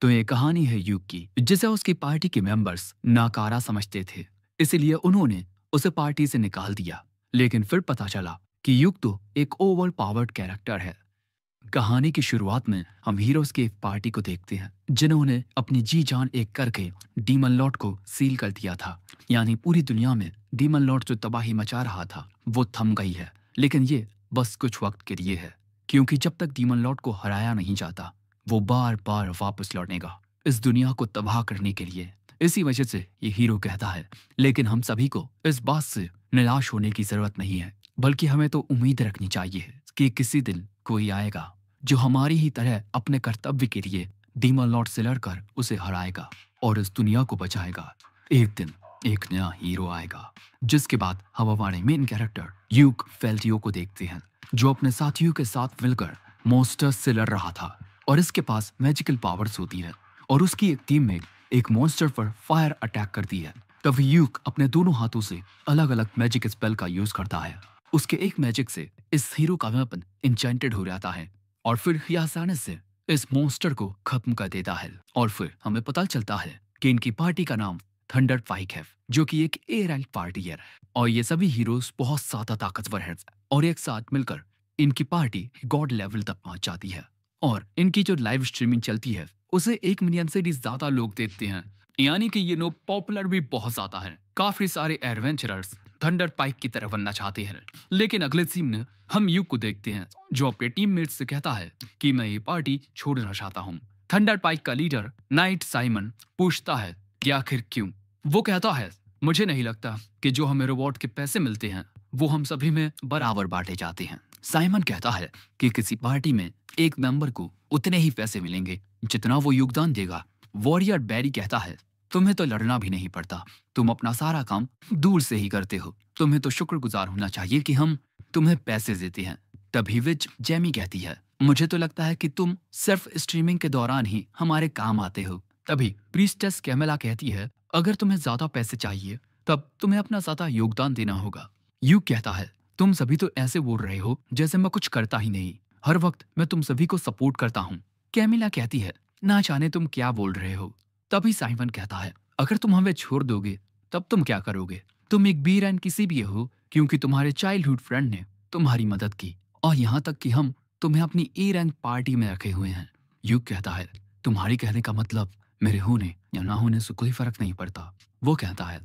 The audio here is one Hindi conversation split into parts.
तो ये कहानी है यूक की, जिसे उसकी पार्टी के मेंबर्स नाकारा समझते थे, इसीलिए उन्होंने उसे पार्टी से निकाल दिया। लेकिन फिर पता चला कि यूक तो एक ओवर पावर्ड कैरेक्टर है। कहानी की शुरुआत में हम हीरोज की एक पार्टी को देखते हैं, जिन्होंने अपनी जी जान एक करके डीमन लॉर्ड को सील कर दिया था। यानी पूरी दुनिया में डीमन लॉर्ड जो तबाही मचा रहा था वो थम गई है। लेकिन ये बस कुछ वक्त के लिए है, क्योंकि जब तक डीमन लॉर्ड को हराया नहीं जाता वो बार बार वापस लौटेगा इस दुनिया को तबाह करने के लिए। इसी वजह से ये हीरो कहता है, लेकिन हम सभी को इस बात से निराश होने की जरूरत नहीं है, बल्कि हमें तो उम्मीद रखनी चाहिए कि किसी दिन कोई आएगा जो हमारी ही तरह अपने कर्तव्य के लिए डीमन लॉर्ड से लड़कर उसे हराएगा और इस दुनिया को बचाएगा। एक दिन एक नया हीरो आएगा। जिसके बाद हम हमारे मेन कैरेक्टर यूक फेल्टियो को देखते हैं, जो अपने साथियों के साथ मिलकर मॉन्स्टर्स से लड़ रहा था और इसके पास मैजिकल पावर्स होती है और उसकी एक टीम में एक मॉन्स्टर पर फायर अटैक करती है। तब यूक अपने दोनों हाथों से अलग अलग मैजिक स्पेल का यूज करता है। उसके एक मैजिक से इस हीरो का वेपन इंचेंटेड हो जाता है और फिर ये आसानी से इस मॉन्स्टर को खत्म कर देता है। और फिर हमें पता चलता है कि इनकी पार्टी का नाम थंडर पाइक है, जो कि एक ए रैंक पार्टी है और ये सभी हीरोज बहुत ज्यादा ताकतवर हैं और एक साथ मिलकर इनकी पार्टी गॉड लेवल तक पहुंच जाती है। और इनकी जो लाइव स्ट्रीमिंग चलती है उसे 1 मिलियन से भी ज्यादा लोग देखते हैं, यानी कि ये लोग पॉपुलर भी बहुत ज्यादा है। काफी सारे एडवेंचरर्स थंडर पाइक की तरह बनना चाहते हैं। लेकिन अगले सीन में हम यूक को देखते हैं, जो अपने टीममेट्स से कहता है कि मैं ये पार्टी छोड़ना चाहता हूँ। थंडर पाइक का लीडर नाइट साइमन पूछता है कि आखिर क्यों। वो कहता है, मुझे नहीं लगता कि जो हमें रिवॉर्ड के पैसे मिलते हैं वो हम सभी में बराबर बांटे जाते हैं। साइमन कहता है कि किसी पार्टी में एक मेंबर को उतने ही पैसे मिलेंगे जितना वो योगदान देगा। वॉरियर बैरी कहता है, तुम्हें तो लड़ना भी नहीं पड़ता, तुम अपना सारा काम दूर से ही करते हो, तुम्हें तो शुक्रगुजार होना चाहिए कि हम तुम्हें पैसे देते हैं। तभी विच जेमी कहती है, मुझे तो लगता है कि तुम सिर्फ स्ट्रीमिंग के दौरान ही हमारे काम आते हो। तभी प्रीस्टेस कैमेला कहती है, अगर तुम्हें ज्यादा पैसे चाहिए तब तुम्हें अपना ज्यादा योगदान देना होगा। यूक कहता है, तुम सभी तो ऐसे बोल रहे हो जैसे मैं कुछ करता ही नहीं, हर वक्त मैं तुम सभी को सपोर्ट करता हूँ। कैमिला कहती है, ना जाने तुम क्या बोल रहे हो। तभी साइमन कहता है, अगर तुम हमें छोड़ दोगे तब तुम क्या करोगे? तुम एक बी रैंक किसी भी हो, क्योंकि तुम्हारे चाइल्डहुड फ्रेंड ने तुम्हारी मदद की और यहाँ तक कि हम तुम्हें अपनी ए रैंक पार्टी में रखे हुए हैं। यूक कहता है, तुम्हारी कहने का मतलब मेरे होने या ना होने से कोई फर्क नहीं पड़ता। वो कहता है,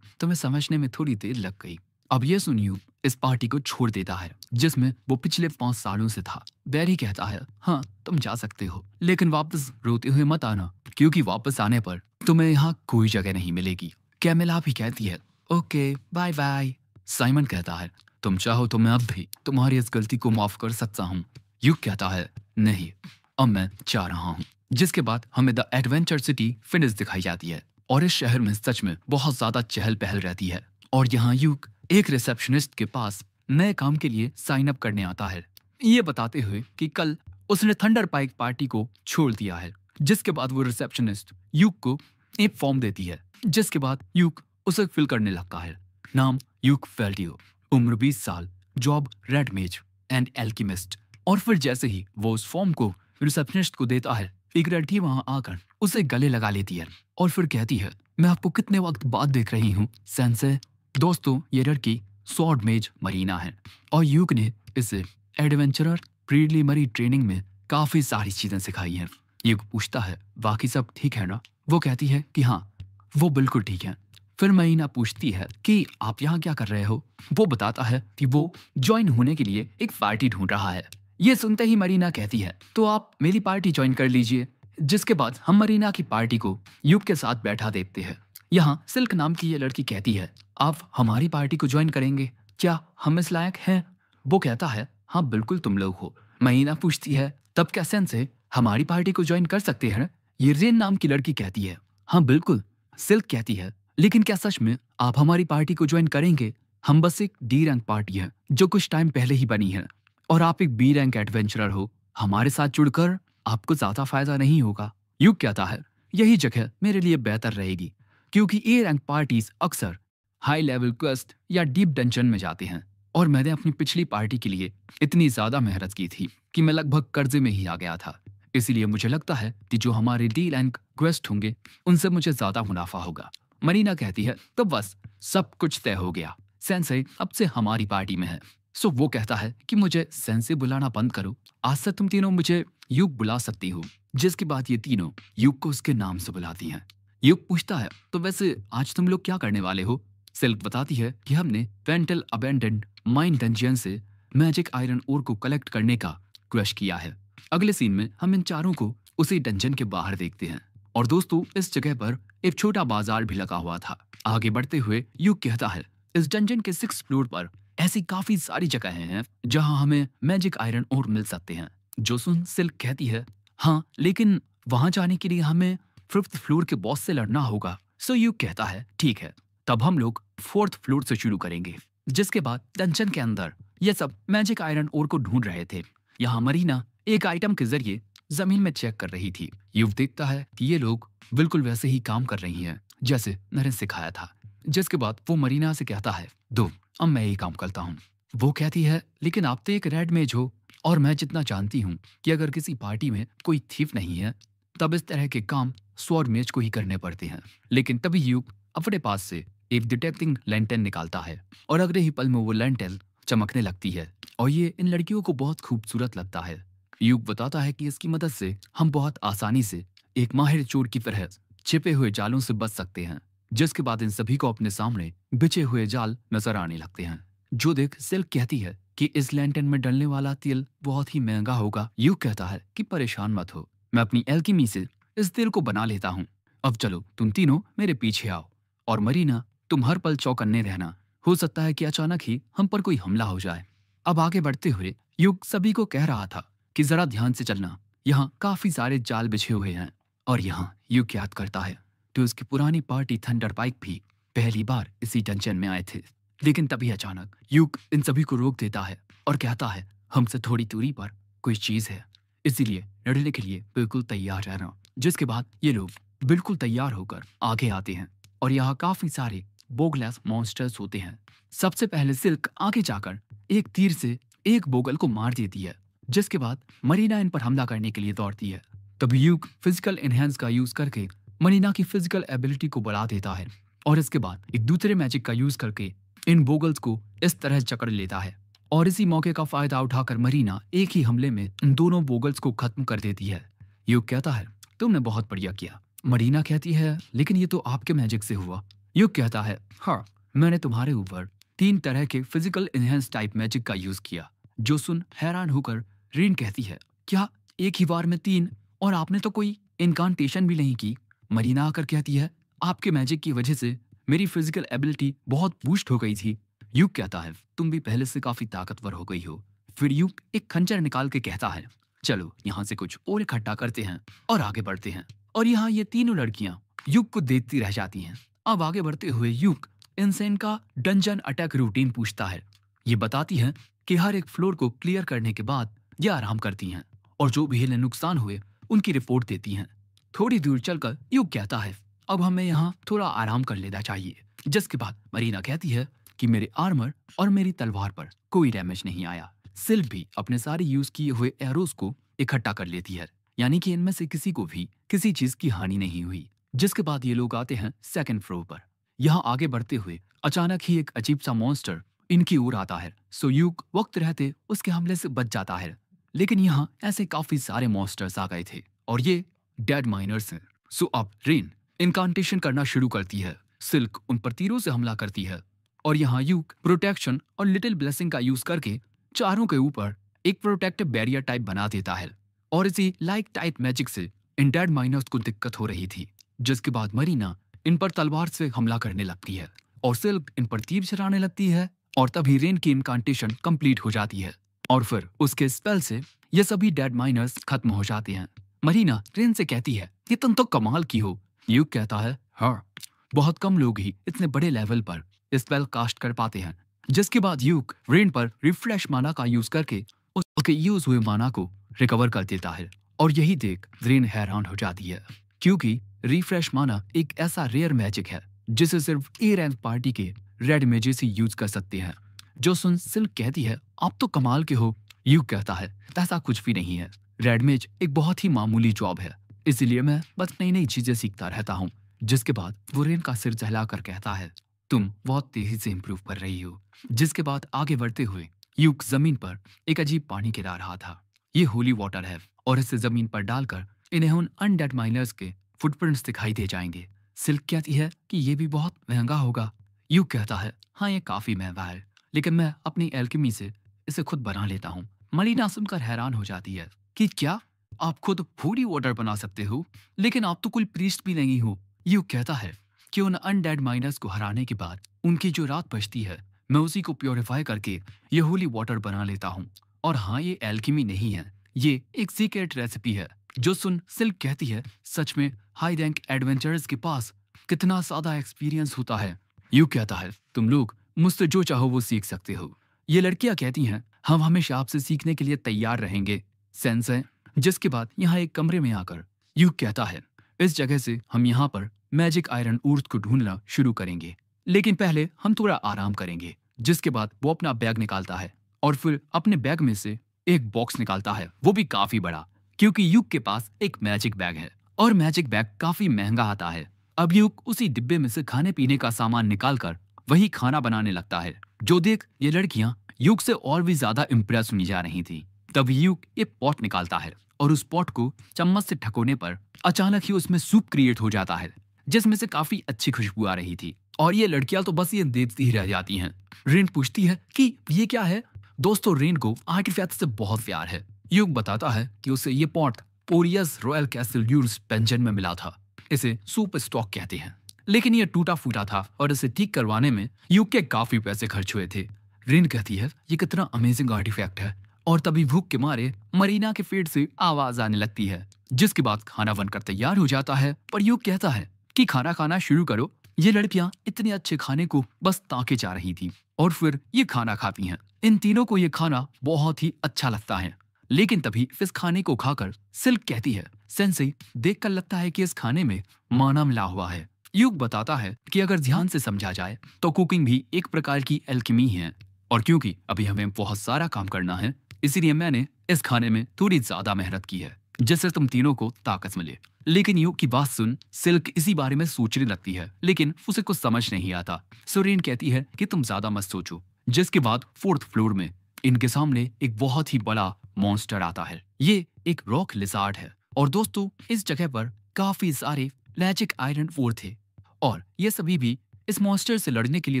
तुम्हें समझने में थोड़ी देर लग गई। अब ये सुन यूक इस पार्टी को छोड़ देता है जिसमें वो पिछले 5 सालों से था। बैरी कहता है, हाँ तुम जा सकते हो, लेकिन वापस रोते हुए मत आना, क्योंकि वापस आने पर तुम्हें यहाँ कोई जगह नहीं मिलेगी। कैमिला भी कहती है, ओके बाय बाय। साइमन कहता है, तुम चाहो तो मैं अब भी तुम्हारी इस गलती को माफ कर सकता हूँ। यूक कहता है, नहीं अब मैं जा रहा हूँ। जिसके बाद हमें द एडवेंचर सिटी फिनिश दिखाई जाती है और इस शहर में सच में बहुत ज्यादा चहल पहल रहती है। और यहाँ यूक एक रिसेप्शनिस्ट के पास नए काम के लिए साइन अप करने आता है, ये बताते हुए कि कल उसने थंडर पाइक पार्टी को छोड़ दिया है। जिसके बाद वो रिसेप्शनिस्ट यूक को एक फॉर्म देती है, जिसके बाद यूक उसे फिल करने लगता है। नाम यूक फेल्टियो, उम्र 20 साल, जॉब रेड मेज एंड एल्केमिस्ट। और फिर जैसे ही वो उस फॉर्म को रिसेप्शनिस्ट को देता है, एक लड़की वहां आकर उसे गले लगा लेती है और फिर कहती है, मैं आपको कितने वक्त बाद देख रही हूँ सेंसे। दोस्तों, ये लड़की स्वॉर्ड मेज मरीना है और यूक ने इसे एडवेंचरर प्रीलिमिनरी ट्रेनिंग में काफी सारी चीजें सिखाई हैं। यूक पूछता है, बाकी सब ठीक है ना? वो कहती है कि हाँ वो बिल्कुल ठीक है। फिर मरीना पूछती है कि आप यहाँ क्या कर रहे हो? वो बताता है कि वो ज्वाइन होने के लिए एक पार्टी ढूंढ रहा है। ये सुनते ही मरीना कहती है, तो आप मेरी पार्टी ज्वाइन कर लीजिए। जिसके बाद हम मरीना की पार्टी को यूक के साथ बैठा देखते हैं। यहाँ सिल्क नाम की ये लड़की कहती है, आप हमारी पार्टी को ज्वाइन करेंगे? क्या हम इस लायक हैं? वो कहता है, हाँ बिल्कुल तुम लोग हो। मरीना पूछती है, तब क्या सेंसे हमारी पार्टी को ज्वाइन कर सकते हैं? ये रेन नाम की लड़की कहती है, हाँ बिल्कुल। सिल्क कहती है, लेकिन क्या सच में आप हमारी पार्टी को ज्वाइन करेंगे? हम बस एक डी रैंक पार्टी है जो कुछ टाइम पहले ही बनी है और आप एक बी रैंक एडवेंचरर हो। हमारे साथ जुड़कर आपको ज्यादा फायदा नहीं होगा। यूक कहता है, यही जगह मेरे लिए बेहतर रहेगी, क्योंकि ए रैंक पार्टीज अक्सर हाई लेवल क्वेस्ट या डीप डंजन में जाते हैं और मैंने अपनी पिछली पार्टी के लिए इतनी ज्यादा मेहनत की थी कि मैं लगभग कर्जे में ही आ गया था। इसीलिए मुझे लगता है कि जो हमारे डील एंड क्वेस्ट होंगे उनसे मुझे ज्यादा मुनाफा होगा। मरीना कहती है तो बस सब कुछ तय हो गया, सेंसे अब से हमारी पार्टी में है। सो वो कहता है कि मुझे सेंसे बुलाना बंद करो, आज से तुम तीनों मुझे युग बुला सकती हो। जिसके बाद ये तीनों युग को उसके नाम से बुलाती हैं। युग पूछता है तो वैसे आज तुम लोग क्या करने वाले हो? सिल्क बताती है कि हमने पेंटल अबेंडेंड माइन डंजियन से मैजिक आयरन ओर को कलेक्ट करने का क्वेश्चन किया है। अगले सीन में हम इन चारों को उसी डंजन के बाहर देखते हैं और दोस्तों इस जगह पर एक छोटा बाजार भी लगा हुआ था। आगे बढ़ते हुए युग कहता है इस डंजन के 6th फ्लोर पर ऐसी काफी सारी जगहें हैं जहां हमें मैजिक आयरन ओर मिल सकते हैं। जो सुन सिल्क कहती है हाँ, लेकिन वहां जाने के लिए हमें 5th फ्लोर के बॉस से लड़ना होगा। सो युग कहता है ठीक है, तब हम लोग 4th फ्लोर से शुरू करेंगे। जिसके बाद डंजन के अंदर ये सब मैजिक आयरन ओर को ढूंढ रहे थे। यहाँ मरीना एक आइटम के जरिए जमीन में चेक कर रही थी। युग देखता है कि ये लोग बिल्कुल वैसे ही काम कर रही हैं जैसे नरेन सिखाया था। जिसके बाद वो मरीना से कहता है दो, अब मैं ही काम करता हूँ। वो कहती है लेकिन आप तो एक रेड मेज हो और मैं जितना जानती हूँ कि अगर किसी पार्टी में कोई थीफ नहीं है तब इस तरह के काम स्वॉर्ड मेज को ही करने पड़ते हैं। लेकिन तभी युग अपने पास से एक डिटेक्टिंग लैंटर्न निकालता है और अगले ही पल में वो लैंटर्न चमकने लगती है और ये इन लड़कियों को बहुत खूबसूरत लगता है। युग बताता है कि इसकी मदद से हम बहुत आसानी से एक माहिर चोर की तरह छिपे हुए जालों से बच सकते हैं। जिसके बाद इन सभी को अपने सामने बिछे हुए जाल नजर आने लगते हैं। जो देख सिल्क कहती है कि इस लैंटर्न में डलने वाला तेल बहुत ही महंगा होगा। युग कहता है कि परेशान मत हो, मैं अपनी एल्केमी से इस तेल को बना लेता हूँ। अब चलो तुम तीनों मेरे पीछे आओ और मरीना तुम हर पल चौकन्ने रहना, हो सकता है कि अचानक ही हम पर कोई हमला हो जाए। अब आगे बढ़ते हुए युग सभी को कह रहा था कि जरा ध्यान से चलना, यहाँ काफी सारे जाल बिछे हुए हैं। और यहाँ युग याद करता है कि उसकी पुरानी पार्टी थंडर पाइक भी पहली बार इसी डंजन में आए थे। लेकिन तभी अचानक युग इन सभी को रोक देता है और कहता है हमसे थोड़ी दूरी पर कोई चीज है, इसीलिए लड़ने के लिए बिल्कुल तैयार रहना। जिसके बाद ये लोग बिल्कुल तैयार होकर आगे आते हैं और यहाँ काफी सारे बोगलेस मॉन्स्टर्स होते हैं। सबसे पहले सिल्क आगे जाकर एक तीर से एक बोगल को मार देती है। जिसके बाद मरीना इन पर हमला करने के लिए दौड़ती है। तभी युग फिजिकल एनहेंस का यूज करके मरीना की फिजिकल एबिलिटी को बढ़ा देता है और इसके बाद एक दूसरे मैजिक का यूज करके इन बोगल्स को इस तरह जकड़ लेता है और इसी मौके का फायदा उठाकर मरीना एक ही हमले में इन दोनों बोगल्स को खत्म कर देती है। युग कहता है तुमने बहुत बढ़िया किया। मरीना कहती है लेकिन ये तो आपके मैजिक से हुआ। युग कहता है हाँ, मैंने तुम्हारे ऊपर 3 तरह के फिजिकल एनहेंस टाइप मैजिक का यूज किया। जो सुन हैरान होकर रेन कहती है क्या एक ही बार में 3, और आपने तो कोई इनकांटेशन भी नहीं की। मरीना आकर कहती है आपके मैजिक की वजह से मेरी फिजिकल एबिलिटी बहुत बूस्ट हो गई थी। युग कहता है तुम भी पहले से काफी ताकतवर हो गई हो। फिर युग एक खंजर निकाल के कहता है चलो यहाँ से कुछ और इकट्ठा करते हैं और आगे बढ़ते हैं। और यहाँ ये तीनों लड़कियां युग को देखती रह जाती हैं। अब आगे बढ़ते हुए युग इनसे इनका डंजन अटैक रूटीन पूछता है। ये बताती हैं कि हर एक फ्लोर को क्लियर करने के बाद ये आराम करती हैं और जो भी इन्हें नुकसान हुए उनकी रिपोर्ट देती हैं। थोड़ी दूर चलकर युग कहता है अब हमें यहाँ थोड़ा आराम कर लेना चाहिए। जिसके बाद मरीना कहती है कि मेरे आर्मर और मेरी तलवार पर कोई डैमेज नहीं आया। सिल्क भी अपने सारे यूज किए हुए एरोस को इकट्ठा कर लेती है, यानी कि इनमें से किसी को भी किसी चीज की हानि नहीं हुई। जिसके बाद ये लोग आते हैं 2nd फ्लोर पर। यहाँ आगे बढ़ते हुए अचानक ही एक अजीब सा मॉन्स्टर इनकी ओर आता है। सो युग वक्त रहते उसके हमले से बच जाता है। लेकिन यहाँ ऐसे काफी सारे मॉन्स्टर्स आ गए थे और ये डेड माइनर्स हैं। सो अब रेन इनकांटेशन करना शुरू करती है। सिल्क उन पर तीरों से हमला करती है और यहाँ युग प्रोटेक्शन और लिटिल ब्लेसिंग का यूज करके चारों के ऊपर एक प्रोटेक्टिव बैरियर टाइप बना देता है। और इसी लाइक टाइप मैजिक से इन डेड माइनर्स को दिक्कत हो रही थी। जिसके बाद मरीना इन पर तलवार से हमला करने लगती है और सिल्क इन पर तीर चलाने लगती है और तभी रेन की इनकांटेशन कंप्लीट हो जाती है और फिर उसके स्पेल से ये सभी डेड माइनर्स खत्म हो जाते हैं। मरीना रेन से कहती है कि तुम तो कमाल की हो। युग कहता है हाँ, बहुत कम लोग ही इतने बड़े लेवल पर स्पेल कास्ट कर पाते हैं। जिसके बाद युग रेन पर रिफ्रेश माना का यूज करके उसके यूज हुए माना को रिकवर कर देता है और यही देख रेन हैरान हो जाती है क्योंकि रिफ्रेश माना एक ऐसा रेयर मैजिक है जिसे सिर्फ ए रैंक पार्टी के रेड मेजेस ही यूज कर सकते हैं। जो सुन सिल्क कहती है आप तो कमाल के हो। युग कहता है ऐसा कुछ भी नहीं है, रेडमेज एक बहुत ही मामूली जॉब है, इसीलिए मैं बस नई नई चीजें सीखता रहता हूँ। जिसके बाद वो रेन का सिर सहलाकर कहता है, तुम बहुत तेजी से इम्प्रूव कर रही हो। जिसके बाद आगे बढ़ते हुए यूक जमीन पर एक अजीब पानी गिरा रहा था। ये होली वाटर है और इसे जमीन पर डालकर इन्हें उन अनडेड माइनर्स के फुटप्रिंट्स दिखाई दे जाएंगे। सिल्क कहती है कि ये भी बहुत महंगा होगा। यूक कहता है, हाँ ये काफी महंगा है, लेकिन मैं अपनी एल्केमी से इसे खुद बना लेता हूँ। मरीना सुनकर हैरान हो जाती है कि क्या आप खुद होली वाटर बना सकते हो? लेकिन आप तो कोई प्रीस्ट भी नहीं हो। यूक कहता है कि उन अनडेड माइनर्स को हराने के बाद उनकी जो रात बचती है, मैं उसी को प्योरीफाई करके ये होली वाटर बना लेता हूँ। और हाँ, ये एल्केमी नहीं है, ये एक सीक्रेट रेसिपी है। जो सुन सिल्क कहती है, सच में हाई रैंक एडवेंचरर्स के पास कितना ज्यादा एक्सपीरियंस होता है। यू कहता है, तुम लोग मुझसे जो चाहो वो सीख सकते हो। ये लड़कियां कहती हैं, हम हमेशा आपसे सीखने के लिए तैयार रहेंगे सेंसेई। जिसके बाद यहाँ एक कमरे में आकर यू कहता है, इस जगह से हम यहाँ पर मैजिक आयरन ऊर्स को ढूंढना शुरू करेंगे, लेकिन पहले हम थोड़ा आराम करेंगे। जिसके बाद वो अपना बैग निकालता है और फिर अपने बैग में से एक बॉक्स निकालता है, वो भी काफी बड़ा, क्योंकि यूक के पास एक मैजिक बैग है और मैजिक बैग काफी महंगा आता है। अब यूक उसी डिब्बे में से खाने पीने का सामान निकालकर वही खाना बनाने लगता है। जो देख ये लड़कियां यूक से और भी ज्यादा इम्प्रेस होने जा रही थी। तब यूक एक पॉट निकालता है और उस पॉट को चम्मच से ढकोने पर अचानक ही उसमें सूप क्रिएट हो जाता है, जिसमें से काफी अच्छी खुशबू आ रही थी। और ये लड़कियां तो बस ये देखती ही रह जाती हैं। रेन पूछती है कि ये क्या है। दोस्तों, रेन को आर्टिफैक्ट से बहुत प्यार है। यूक बताता है कि उसे ये पॉट पोरियस रॉयल कैसल यूर्स पेंशन में मिला था। इसे सूप स्टॉक कहते हैं, लेकिन ये टूटा फूटा था और इसे ठीक करवाने में यूक के काफी पैसे खर्च हुए थे। रेन कहती है, ये कितना अमेजिंग आर्टिफैक्ट है। और तभी भूख के मारे मरीना के पेट से आवाज आने लगती है। जिसके बाद खाना बनकर तैयार हो जाता है। पर यूक कहता है कि खाना खाना शुरू करो। ये लड़कियां इतने अच्छे खाने को बस ताके जा रही थी और फिर ये खाना खाती हैं। इन तीनों को ये खाना बहुत ही अच्छा लगता है। लेकिन तभी इस खाने को खाकर सिल्क कहती है, सेंसेई देखकर लगता है कि इस खाने में माना मिला हुआ है। यूक बताता है कि अगर ध्यान से समझा जाए तो कुकिंग भी एक प्रकार की एल्केमी है, और क्योंकि अभी हमें बहुत सारा काम करना है, इसीलिए मैंने इस खाने में थोड़ी ज्यादा मेहनत की है, जिससे तुम तीनों को ताकत मिले। लेकिन यूक की बात सुन सिल्क इसी बारे में सोचने लगती है, लेकिन उसे कुछ समझ नहीं आता। सो रेन कहती है कि तुम ज्यादा मत सोचो। जिसके बाद 4th फ्लोर में इनके सामने एक बहुत ही बड़ा मॉन्स्टर आता है। ये एक रॉक लिजार्ड है और दोस्तों, इस जगह पर काफी सारे मैजिक आयरन ओर थे और ये सभी भी इस मॉन्स्टर से लड़ने के लिए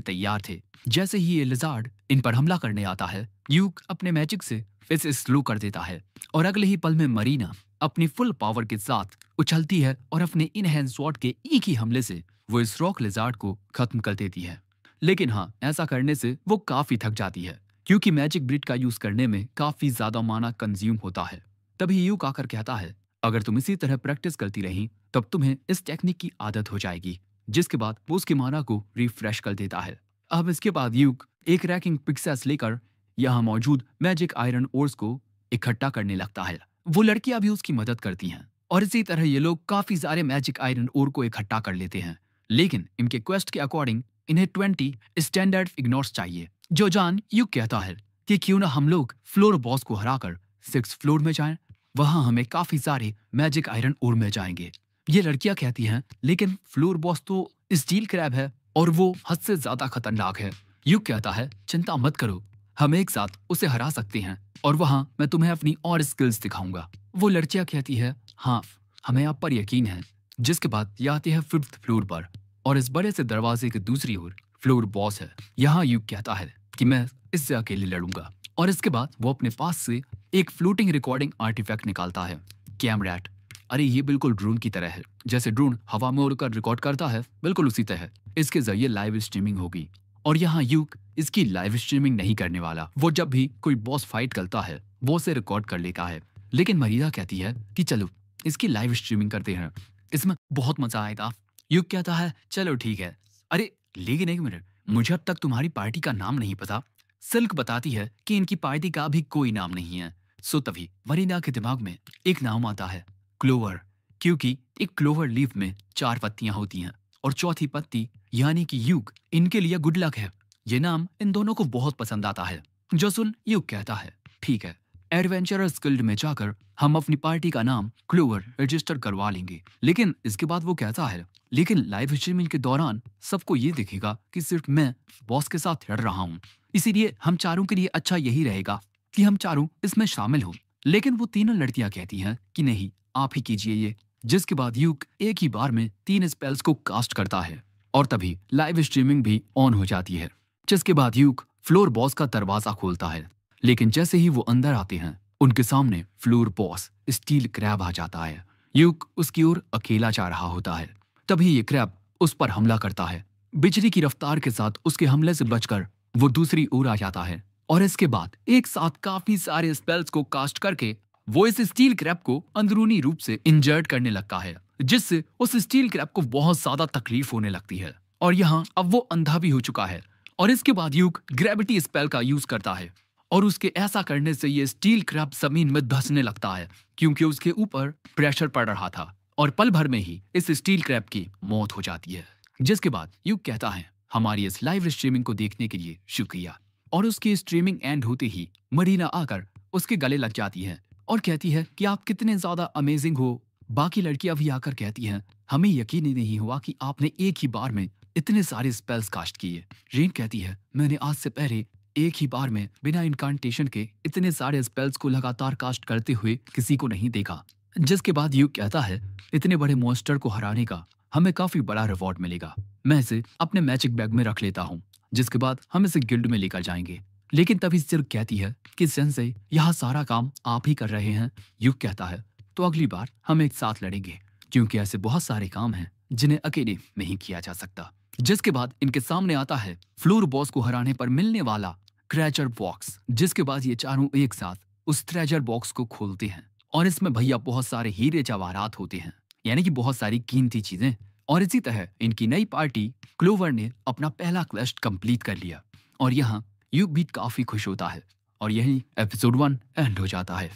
तैयार थे। जैसे ही ये लिजार्ड इन पर हमला करने आता है, यूक अपने मैजिक से इसे स्लो कर देता है और अगले ही पल में मरीना अपनी फुल पावर के साथ उछलती है और अपने इनहैंस स्वॉर्ड के एक ही हमले से वो इस रॉक लिजार्ड को खत्म कर देती है। लेकिन हाँ, ऐसा करने से वो काफी थक जाती है, क्योंकि मैजिक ब्रिड का यूज करने में काफी ज्यादा माना कंज्यूम होता है। तभी यूक आकर कहता है, अगर तुम इसी तरह प्रैक्टिस करती रही तब तुम्हें इस टेक्निक की आदत हो जाएगी। जिसके बाद वो उसकी माना को रिफ्रेश कर देता है। अब इसके बाद यूक एक रैकिंग पिक्सेस लेकर यहाँ मौजूद मैजिक आयरन ओर्स को इकट्ठा करने लगता है। वो लड़कियां भी उसकी मदद करती हैं और इसी तरह ये लोग काफी सारे मैजिक आयरन ओर को इकट्ठा कर लेते हैं। लेकिन इनके क्वेस्ट के अकॉर्डिंग इन्हें 20 स्टैंडर्ड इग्नोर्स चाहिए। जो जान यूक कहता है कि क्यों ना हम लोग फ्लोर बॉस को हराकर 6th फ्लोर में जाएं, वहां हमें काफी सारे मैजिक आयरन ओर मिल जाएंगे। ये लड़कियां कहती हैं, लेकिन फ्लोर बॉस तो स्टील क्रैब है और वो हद से ज्यादा खतरनाक है। यूक कहता है, चिंता मत करो, हम एक साथ उसे हरा सकते हैं और वहां मैं तुम्हें अपनी और स्किल्स दिखाऊंगा। वो लड़कियां कहती है, हाँ हमें आप पर यकीन है। जिसके बाद ये आती है 5th फ्लोर पर और इस बड़े से दरवाजे के दूसरी ओर फ्लोर बॉस है। यहाँ यूक कहता है कि मैं इससे अकेले लड़ूंगा और इसके बाद वो अपने पास से एक फ्लोटिंग रिकॉर्डिंग आर्टिफैक्ट निकालता है, कैमरैट। अरे ये बिल्कुल ड्रोन की तरह है। जैसे ड्रोन हवा में उड़कर रिकॉर्ड करता है, बिल्कुल उसी तरह इसके जरिए लाइव स्ट्रीमिंग होगी। और यहाँ यूक इसकी लाइव स्ट्रीमिंग नहीं करने वाला। वो जब भी कोई बॉस फाइट करता है वो उसे रिकॉर्ड कर लेता है। लेकिन मरीना कहती है कि चलो इसकी लाइव स्ट्रीमिंग करते हैं, इसमें बहुत मजा आएगा। यूक कहता है, चलो ठीक है। अरे लेकिन एक मिनट, मुझे अब तक तुम्हारी पार्टी का नाम नहीं पता। सिल्क बताती है कि इनकी पार्टी का भी कोई नाम नहीं है। सो तभी मरीना के दिमाग में एक नाम आता है, क्लोवर, क्योंकि एक क्लोवर लीफ में 4 पत्तियां होती हैं और चौथी पत्ती यानी कि यूक इनके लिए गुड लक है। ये नाम इन दोनों को बहुत पसंद आता है। जो सुन यूक कहता है, ठीक है एडवेंचरर्स गिल्ड में जाकर हम अपनी पार्टी का नाम क्लोवर रजिस्टर करवा लेंगे। लेकिन इसके बाद वो कहता है, लेकिन लाइव स्ट्रीमिंग के दौरान सबको ये दिखेगा कि सिर्फ मैं बॉस के साथ लड़ रहा हूँ, इसीलिए हम चारों के लिए अच्छा यही रहेगा कि हम चारों इसमें शामिल हों। लेकिन वो तीनों लड़कियां कहती हैं कि नहीं, आप ही कीजिए ये। जिसके बाद यूक एक ही बार में 3 स्पेल्स को कास्ट करता है और तभी लाइव स्ट्रीमिंग भी ऑन हो जाती है। जिसके बाद यूक फ्लोर बॉस का दरवाजा खोलता है, लेकिन जैसे ही वो अंदर आते हैं उनके सामने फ्लोर बॉस स्टील क्रैब आ जाता है। यूक उसकी ओर अकेला जा रहा होता है, तभी ये क्रैब उस पर हमला करता है। बिजली की रफ्तार के साथ उसके हमले से बचकर वो दूसरी ओर आ जाता है और इसके बाद एक साथ काफी सारे स्पेल्स को कास्ट करके वो इस स्टील क्रैब को अंदरूनी रूप से इंजर्ड करने लगता है, जिससे उस स्टील क्रैब को बहुत ज्यादा तकलीफ होने लगती है और यहाँ अब वो अंधा भी हो चुका है। और इसके बाद यूक ग्रेविटी स्पेल का यूज करता है और उसके ऐसा करने से ये स्टील क्रैब जमीन में धंसने लगता है क्योंकि उसके ऊपर प्रेशर पड़ रहा था और पल भर में ही इस स्टील क्रैब की मौत हो जाती है। जिसके बाद यूक कहता है, हमारी इस लाइव स्ट्रीमिंग को देखने के लिए शुक्रिया। और उसकी स्ट्रीमिंग एंड होते ही मरीना आकर उसके गले लग जाती है और कहती है कि आप कितने ज्यादा अमेजिंग हो। बाकी लड़कियां भी आकर कहती हैं, हमें यकीन ही नहीं हुआ कि आपने एक ही बार में इतने सारे स्पेल्स कास्ट किए। रेन कहती है, मैंने आज से पहले एक ही बार में बिना इनकांटेशन के इतने सारे स्पेल्स को लगातार कास्ट करते हुए किसी को नहीं देखा। जिसके बाद यूक कहता है, इतने बड़े मॉन्स्टर को हराने का हमें काफी बड़ा रिवॉर्ड मिलेगा, मैं इसे अपने मैजिक बैग में रख लेता हूँ। जिसके बाद हम इसे गिल्ड में लेकर जाएंगे। लेकिन तभी सिर्फ कहती है कि सेंसेई, यहाँ सारा काम आप ही कर रहे हैं। यूक कहता है, तो अगली बार हम एक साथ लड़ेंगे क्योंकि ऐसे बहुत सारे काम हैं जिन्हें अकेले नहीं किया जा सकता। जिसके बाद इनके सामने आता है फ्लोर बॉस को हराने पर मिलने वाला ट्रेजर बॉक्स। जिसके बाद ये चारों एक साथ उस ट्रेजर बॉक्स को खोलते हैं और इसमें भैया बहुत सारे हीरे जवाहरात होते हैं, यानी कि बहुत सारी कीमती चीजें। और इसी तरह इनकी नई पार्टी क्लोवर ने अपना पहला क्वेस्ट कंप्लीट कर लिया और यहाँ यूक भी काफी खुश होता है और यही एपिसोड 1 एंड हो जाता है।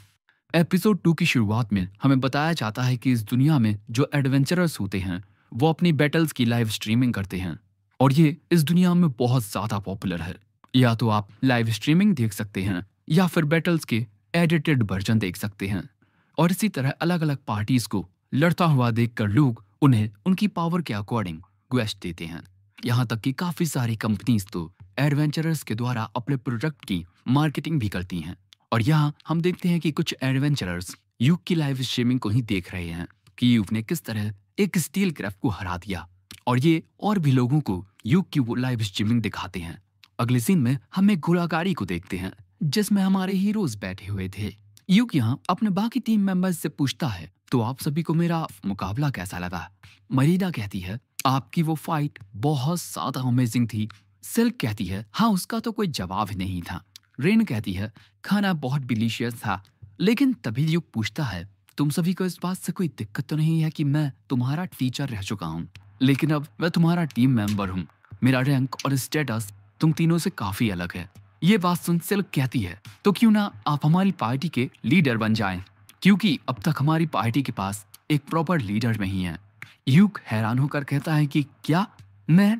एपिसोड 2 की शुरुआत में हमें बताया जाता है कि इस दुनिया में जो एडवेंचरर्स होते हैं वो अपनी बैटल्स की लाइव स्ट्रीमिंग करते हैं और ये इस दुनिया में बहुत ज्यादा पॉपुलर है। या तो आप लाइव स्ट्रीमिंग देख सकते हैं या फिर बैटल्स के एडिटेड वर्जन देख सकते हैं। और इसी तरह अलग अलग पार्टीज को लड़ता हुआ देखकर लोग उन्हें उनकी पावर के अकॉर्डिंग क्वेस्ट देते हैं। यहाँ तक कि काफी सारी कंपनीज तो एडवेंचरर्स के द्वारा अपने प्रोडक्ट की मार्केटिंग भी करती हैं। और यहाँ हम देखते हैं कि कुछ एडवेंचरर्स यूक की लाइव स्ट्रीमिंग को ही देख रहे हैं कि यूक ने किस तरह एक स्टील क्रैब को हरा दिया और ये और भी लोगों को यूक की वो लाइव स्ट्रीमिंग दिखाते हैं। अगले सीन में हम एक घोड़ागाड़ी को देखते हैं जिसमें हमारे हीरोज बैठे हुए थे। यूक यहाँ अपने बाकी टीम मेंबर्स से पूछता है, तो आप सभी को मेरा मुकाबला कैसा लगा? मरीना कहती है, आपकी वो फाइट बहुत ज्यादा अमेजिंग थी। सिल्क कहती है, हाँ उसका तो कोई जवाब ही नहीं था। रेन कहती है, खाना बहुत डिलीशियस था। लेकिन तभी यूक पूछता है, तुम सभी को इस बात से कोई दिक्कत तो नहीं है कि मैं तुम्हारा टीचर रह चुका हूँ, लेकिन अब मैं तुम्हारा टीम मेंबर हूँ। मेरा रैंक और स्टेटस तुम तीनों से काफी अलग है। ये बात सुन सिल्क कहती है, तो क्यों ना आप हमारी पार्टी के लीडर बन जाएं, क्योंकि अब तक हमारी पार्टी के पास एक प्रॉपर लीडर नहीं है। यूक हैरान होकर कहता है कि क्या मैं?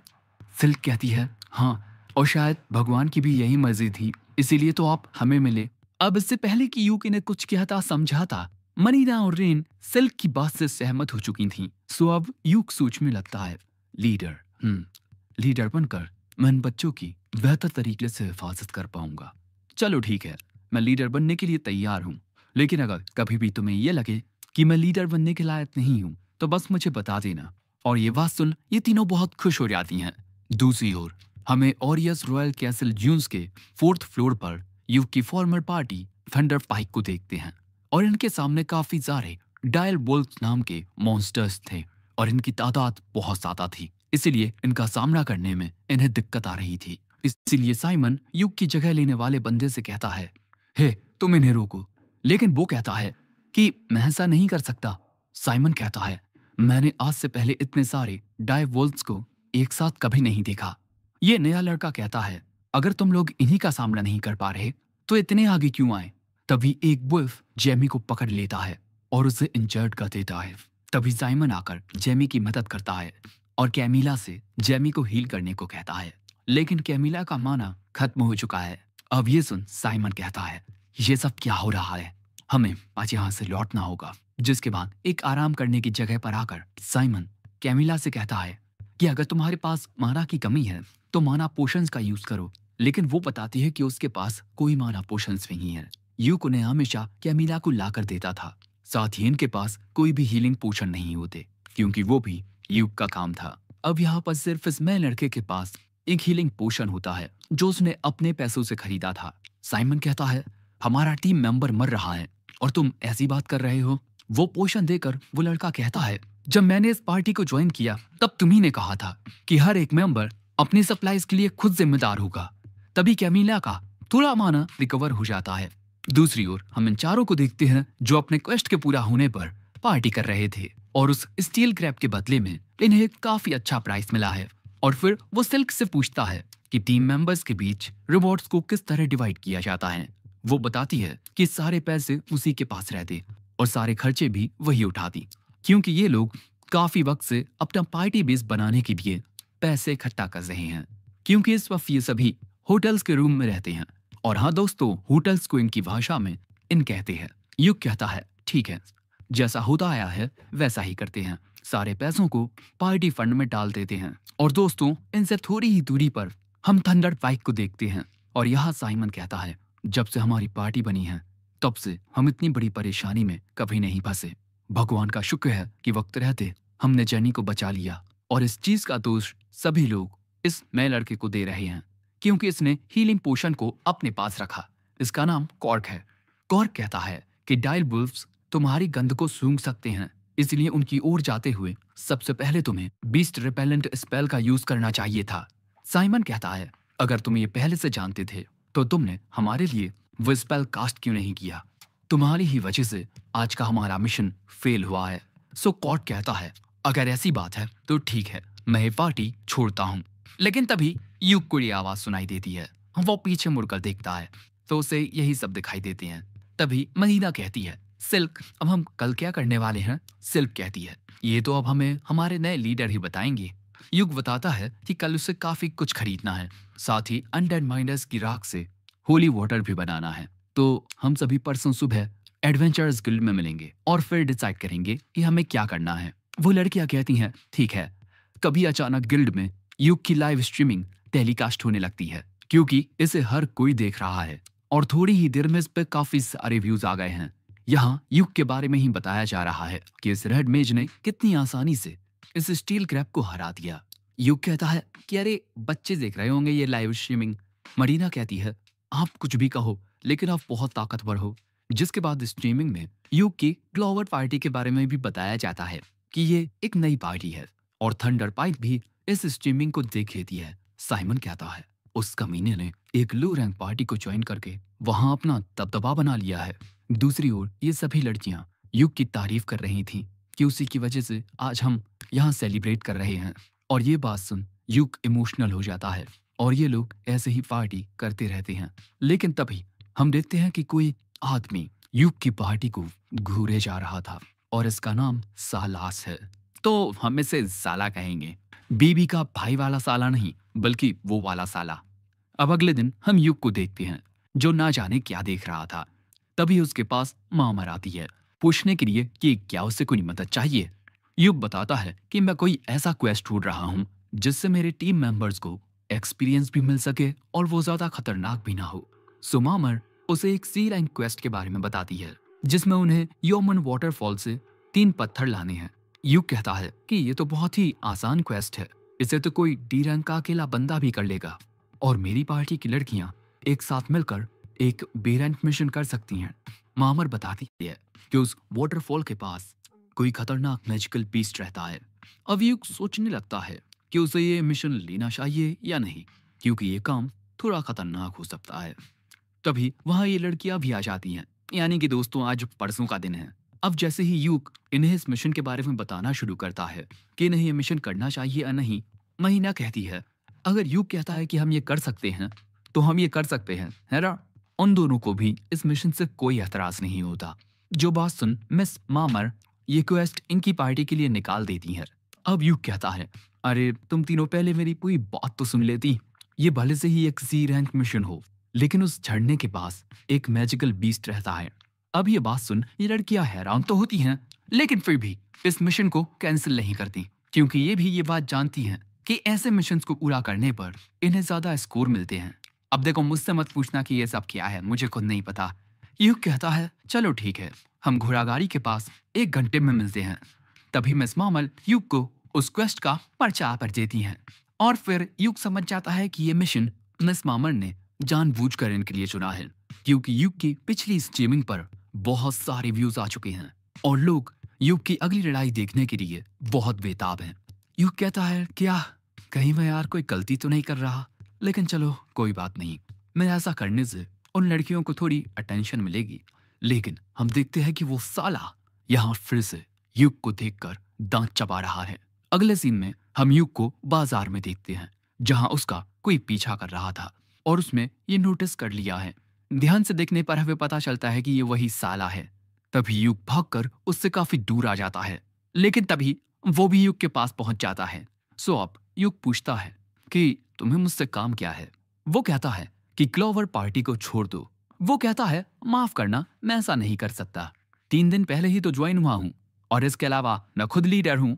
सिल्क कहती है, हाँ, और शायद भगवान की भी यही मर्जी थी, इसीलिए तो आप हमें मिले। अब इससे पहले कि यूक इन्हें कुछ कहता समझाता, मनीना और रेन सिल्क की बात से सहमत हो चुकी थीं। सो अब यूक सोचने लगता है, लीडर बनकर मैं इन बच्चों की बेहतर तरीके से हिफाजत कर पाऊंगा। चलो ठीक है, मैं लीडर बनने के लिए तैयार हूँ, लेकिन अगर कभी भी तुम्हें यह लगे कि मैं लीडर बनने के लायक नहीं हूँ तो बस मुझे बता देना। और ये बात सुन ये तीनों बहुत खुश हो जाती हैं। दूसरी ओर हमें ऑरियस रॉयल कैसल ज्यून्स के 4th फ्लोर पर यूक की फॉर्मर पार्टी थंडर पाइक को देखते हैं और इनके सामने काफी सारे डायल वोल्फ नाम के मॉन्स्टर्स थे और इनकी तादाद बहुत ज्यादा थी, इसीलिए इनका सामना करने में इन्हें दिक्कत आ रही थी। इसीलिए साइमन यूक की जगह लेने वाले बंदे से कहता है, हे तुम इन्हें रोको। लेकिन वो कहता है कि मैं ऐसा नहीं कर सकता। साइमन कहता है, मैंने आज से पहले इतने सारे डाय वोल्फ्स को एक साथ कभी नहीं देखा। ये नया लड़का कहता है, अगर तुम लोग इन्हीं का सामना नहीं कर पा रहे तो इतने आगे क्यों आए? तभी एक वुल्फ जेमी को पकड़ लेता है और उसे इंजर्ड कर देता है। तभी साइमन आकर जेमी की मदद करता है और कैमिला से जेमी को हील करने को कहता है, लेकिन कैमिला का माना खत्म हो चुका है। अब ये सुन साइमन कहता है ये सब क्या हो रहा है, हमें आज यहाँ से लौटना होगा। जिसके बाद एक आराम करने की जगह पर आकर साइमन कैमिला से कहता है कि अगर तुम्हारे पास माना की कमी है तो माना पोशंस का यूज करो, लेकिन वो बताती है कि उसके पास कोई माना पोशंस नहीं है। यूक उन्हें हमेशा कैमिला को ला कर देता था, साथ ही इनके पास कोई भी हीलिंग पोशन नहीं होते क्योंकि वो भी यूक का काम था। अब यहाँ पर सिर्फ इस नए लड़के के पास एक हीलिंग पोशन होता है जो उसने अपने पैसों से खरीदा था। साइमन कहता है हमारा टीम मेंबर मर रहा है और तुम ऐसी बात कर रहे हो। वो पोशन देकर वो लड़का कहता है जब मैंने इस पार्टी को ज्वाइन किया तब तुम्ही ने कहा था कि हर एक मेंबर अपनी सप्लाईज के लिए खुद जिम्मेदार होगा, तभी कैमिला का थोड़ा माना रिकवर हो जाता है। दूसरी ओर हम इन चारों को देखते हैं जो अपने क्वेस्ट के पूरा होने पर पार्टी कर रहे थे और उस स्टील क्रैब के बदले में इन्हें काफी अच्छा प्राइस मिला है। और फिर वो सिल्क से पूछता है कि टीम मेंबर्स के बीच रिवॉर्ड्स को किस तरह डिवाइड किया जाता है। वो बताती है कि सारे पैसे उसी के पास रहते और सारे खर्चे भी वही उठाती, क्योंकि ये लोग काफी वक्त से अपना पार्टी बेस बनाने के लिए पैसे इकट्ठा कर रहे हैं, क्योंकि इस वक्त ये सभी होटल्स के रूम में रहते हैं। और हाँ दोस्तों, होटल्स को इनकी भाषा में इन कहते हैं। युग कहता है ठीक है, जैसा होता आया है वैसा ही करते हैं, सारे पैसों को पार्टी फंड में डाल देते हैं। और दोस्तों, इनसे थोड़ी ही दूरी पर हम थंडर पाइक को देखते हैं और यहाँ साइमन कहता है जब से हमारी पार्टी बनी है तब से हम इतनी बड़ी परेशानी में कभी नहीं फंसे। भगवान का शुक्र है कि वक्त रहते हमने जेनी को बचा लिया, और इस चीज का दोष सभी लोग इस नए लड़के को दे रहे हैं क्योंकि इसने हीलिंग पोशन को अपने पास रखा। इसका नाम कॉर्क है। कॉर्क कहता है कि डायल वुल्फ्स तुम्हारी गंध को सूंघ सकते हैं, इसलिए उनकी ओर जाते हुए सबसे पहले तुम्हें बीस्ट रिपेलेंट स्पेल का यूज करना चाहिए था। साइमन कहता है अगर तुम ये पहले से जानते थे तो तुमने हमारे लिए वो स्पेल कास्ट क्यों नहीं किया? तुम्हारी ही वजह से आज का हमारा मिशन फेल हुआ है। सो कॉर्क कहता है अगर ऐसी बात है तो ठीक है, मैं ये पार्टी छोड़ता हूँ। लेकिन तभी युग को ये आवाज सुनाई देती है। वो पीछे मुड़कर देखता है तो उसे यही सब दिखाई देते हैं। तभी मदीना कहती है सिल्क, अब हम कल क्या करने वाले हैं? सिल्क कहती है ये तो अब हमें हमारे नए लीडर ही बताएंगे। युग बताता है कि कल उसे काफी कुछ खरीदना है, साथ ही अनडेड माइनर्स की राख से होली वाटर भी बनाना है। तो हम सभी परसों सुबह एडवेंचर्स गिल्ड में मिलेंगे और फिर डिसाइड करेंगे कि हमें क्या करना है। वो लड़कियां कहती हैं ठीक है। कभी अचानक गिल्ड में युग की लाइव स्ट्रीमिंग टेलीकास्ट होने लगती है क्योंकि इसे हर कोई देख रहा है और थोड़ी ही देर में इस पे काफी सारे व्यूज आ गए हैं। यहाँ युग के बारे में ही बताया जा रहा है कि इस रेड मेज ने कितनी आसानी से इस स्टील क्रैब को हरा दिया। युग कहता है कि अरे बच्चे देख रहे होंगे ये लाइव स्ट्रीमिंग। मरीना कहती है आप कुछ भी कहो लेकिन आप बहुत ताकतवर हो। जिसके बाद स्ट्रीमिंग में युग की ग्लोवर पार्टी के बारे में भी बताया जाता है कि ये एक नई पार्टी है और थंडर पाइक भी इस स्ट्रीमिंग को देख लेती है। साइमन कहता है उस कमीने ने एक लो रैंक पार्टी को ज्वाइन करके वहां अपना दबदबा बना लिया है। दूसरी ओर ये सभी लड़कियां युग की तारीफ कर रही थीं कि उसी की वजह से आज हम यहाँ सेलिब्रेट कर रहे हैं। और ये बात सुन युग इमोशनल हो जाता है और ये लोग ऐसे ही पार्टी करते रहते हैं। लेकिन तभी हम देखते हैं कि कोई आदमी युग की पार्टी को घूरे जा रहा था और इसका नाम सालास है। तो हम इसे साला कहेंगे, बीबी का भाई वाला साला नहीं बल्कि वो वाला साला। अब अगले दिन हम युग को देखते हैं जो ना जाने क्या देख रहा था। तभी उसके पास मामर आती है पूछने के लिए कि क्या उसे कोई मदद चाहिए। युग बताता है कि मैं कोई ऐसा क्वेस्ट ढूंढ रहा हूँ जिससे मेरे टीम मेंबर्स को एक्सपीरियंस भी मिल सके और वो ज्यादा खतरनाक भी ना हो। सो मामर उसे एक सी लाइन क्वेस्ट के बारे में बताती है जिसमें उन्हें योमन वाटरफॉल से 3 पत्थर लाने हैं। युग कहता है कि ये तो बहुत ही आसान क्वेस्ट है, इसे तो कोई डी रैंक का अकेला बंदा भी कर लेगा और मेरी पार्टी की लड़कियां एक साथ मिलकर एक बे रैंक मिशन कर सकती हैं। मामर बताती है कि उस वाटरफॉल के पास कोई खतरनाक मैजिकल बीस्ट रहता है। अब युग सोचने लगता है कि उसे ये मिशन लेना चाहिए या नहीं, क्योंकि ये काम थोड़ा खतरनाक हो सकता है। तभी वहां ये लड़कियां भी आ जाती हैं, यानी कि दोस्तों आज परसों का दिन है। अब जैसे ही युग इन्हें इस मिशन के बारे में बताना शुरू करता है कि इन्हें ये मिशन करना चाहिए या नहीं, महीना कहती है अगर युग कहता है कि हम ये कर सकते हैं तो हम ये कर सकते हैं, है ना? उन दोनों को भी इस मिशन से कोई एतराज नहीं होता। जो बात सुन मिस मामर ये क्वेस्ट इनकी पार्टी के लिए निकाल देती है। अब युग कहता है अरे तुम तीनों पहले मेरी पूरी बात तो सुन लेती। ये भले से ही एक सी रैंक मिशन हो लेकिन उस झरने के पास एक मैजिकल बीस्ट रहता है। अब ये बात सुन ये लड़कियां हैरान तो होती हैं, लेकिन फिर भी इस मिशन को कैंसिल नहीं करती, क्योंकि ये भी ये बात जानती हैं कि ऐसे मिशन को पूरा करने पर इन्हें ज्यादा स्कोर मिलते हैं। अब देखो, मुझसे मत पूछना कि ये सब क्या है, मुझे खुद नहीं पता। युग कहता है चलो ठीक है, हम घोड़ागाड़ी के पास 1 घंटे में मिलते हैं। तभी मिस मार्मल युग को उस क्वेस्ट का पर्चा पर देती हैं, और फिर युग समझ जाता है कि ये मिशन मिस मार्मल ने जानबूझकर इनके लिए चुना है, क्योंकि युग की पिछली स्ट्रीमिंग पर बहुत सारे व्यूज आ चुके हैं और लोग युग की अगली लड़ाई देखने के लिए बहुत बेताब हैं। युग कहता है क्या कहीं मैं यार कोई गलती तो नहीं कर रहा, लेकिन चलो कोई बात नहीं, मैं ऐसा करने से उन लड़कियों को थोड़ी अटेंशन मिलेगी। लेकिन हम देखते हैं कि वो साला यहाँ फिर से युग को देखकर दांत चबा रहा है। अगले सीन में हम युग को बाजार में देखते हैं, जहां उसका कोई पीछा कर रहा था और उसमें ये नोटिस कर लिया है। ध्यान से देखने पर हमें पता चलता है कि ये वही साला है। तभी युग भागकर उससे काफी दूर आ जाता है, लेकिन तभी वो भी युग के पास पहुंच जाता है। सो अब युग पूछता है कि तुम्हें मुझसे काम क्या है। वो कहता है कि क्लोवर पार्टी को छोड़ दो। वो कहता है माफ करना, मैं ऐसा नहीं कर सकता, 3 दिन पहले ही तो ज्वाइन हुआ हूँ और इसके अलावा मैं खुद लीडर हूँ।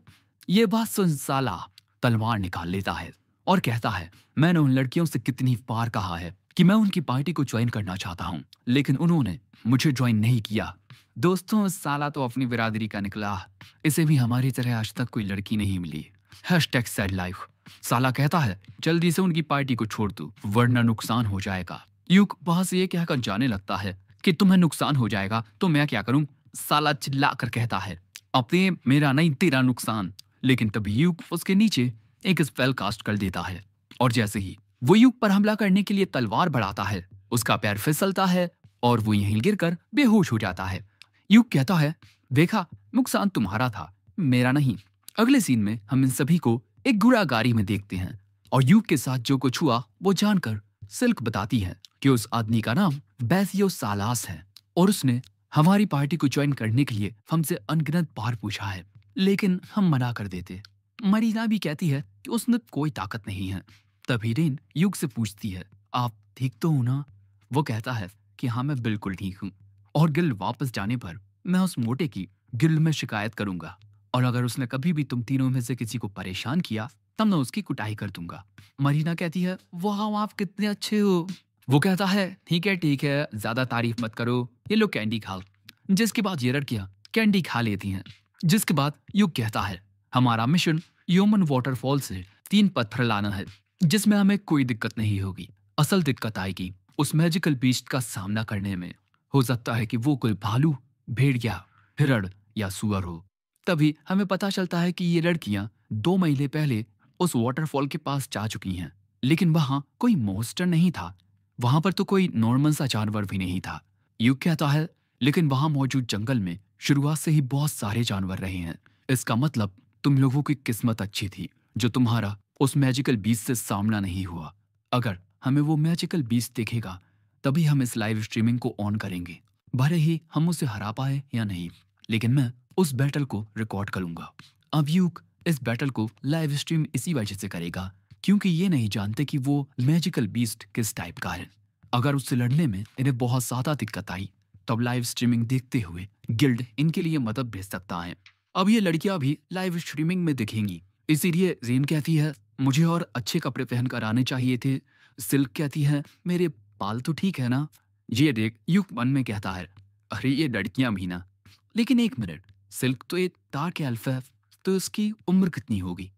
ये बात सुन साला तलवार निकाल लेता है और कहता है मैंने उन लड़कियों से कितनी बार कहा है कि मैं उनकी पार्टी को ज्वाइन करना चाहता हूँ, लेकिन उन्होंने मुझे ज्वाइन नहीं किया। दोस्तों, साला तो अपनी बिरादरी का निकला, इसे भी हमारी तरह आज तक कोई लड़की नहीं मिली। #sad life। साला कहता है जल्दी से उनकी पार्टी को छोड़ दो वरना नुकसान हो जाएगा। युग वहां से ये कहकर जाने लगता है कि तुम्हें नुकसान हो जाएगा तो मैं क्या करूं। साला चिल्लाकर कहता है अपने मेरा नहीं तेरा नुकसान। लेकिन तभी युग उसके नीचे एक स्पेल कास्ट कर देता है और जैसे ही वो युग पर हमला करने के लिए तलवार बढ़ाता है, उसका पैर फिसलता है और वो यहीं गिरकर बेहोश हो जाता है। युग कहता है देखा, नुकसान तुम्हारा था, मेरा नहीं। अगले सीन में हम इन सभी को एक घोड़ागाड़ी में देखते हैं और युग के साथ जो कुछ हुआ वो जानकर सिल्क बताती है कि उस आदमी का नाम बैसियो सालास है और उसने हमारी पार्टी को ज्वाइन करने के लिए हमसे अनगिनत बार पूछा है, लेकिन हम मना कर देते। मरीना भी कहती है कि उसमें कोई ताकत नहीं है। तभी रेन युग से पूछती है आप ठीक तो हो ना। वो कहता है कि हाँ मैं बिल्कुल ठीक हूँ और गिल्ड वापस जाने पर मैं उस मोटे की गिल्ड में शिकायत करूंगा और अगर उसने कभी भी तुम तीनों में से किसी को परेशान किया तब मैं उसकी कुटाई कर दूंगा। मरीना कहती है वाह आप कितने अच्छे हो। वो कहता है ठीक है ज्यादा तारीफ मत करो, ये लो कैंडी खाओ। जिसके बाद ये लड़कियां कैंडी खा लेती हैं। जिसके बाद युग कहता है हमारा मिशन ह्यूमन वाटरफॉल से 3 पत्थर लाना है, जिसमें हमें कोई दिक्कत नहीं होगी। असल दिक्कत आएगी उस मैजिकल बीस्ट का सामना करने में। हो सकता है कि वो कोई भालू, भेड़िया, हिरण या सुअर हो। तभी हमें पता चलता है कि ये लड़कियां 2 महीने पहले उस वाटरफॉल के पास जा चुकी हैं, लेकिन वहां कोई मॉन्स्टर नहीं था, वहां पर तो कोई नॉर्मल सा जानवर भी नहीं था। युग कहता है लेकिन वहां मौजूद जंगल में शुरुआत से ही बहुत सारे जानवर रहे हैं। इसका मतलब तुम लोगों की किस्मत अच्छी थी जो तुम्हारा उस मैजिकल बीस्ट से सामना नहीं हुआ। अगर हमें वो मैजिकल बीस्ट दिखेगा तभी हम इस लाइव स्ट्रीमिंग को ऑन करेंगे, भले ही हम उसे हरा पाए या नहीं, लेकिन मैं उस बैटल को रिकॉर्ड करूंगा। अब युग इस बैटल को लाइव स्ट्रीम इसी वजह से करेगा क्योंकि ये नहीं जानते कि वो मैजिकल बीस्ट किस टाइप का है। अगर उससे लड़ने में इन्हें बहुत ज्यादा दिक्कत आई तब लाइव स्ट्रीमिंग देखते हुए गिल्ड इनके लिए मदद भेज सकता है। अब ये लड़कियां भी लाइव स्ट्रीमिंग में दिखेंगी, इसीलिए रेन कहती है मुझे और अच्छे कपड़े पहनकर आने चाहिए थे। सिल्क कहती है मेरे बाल तो ठीक है ना। ये देख, युग मन में कहता है अरे ये लड़कियां भी ना। लेकिन एक मिनट, सिल्क तो एक डार्क एल्फ है, तो इसकी उम्र कितनी होगी।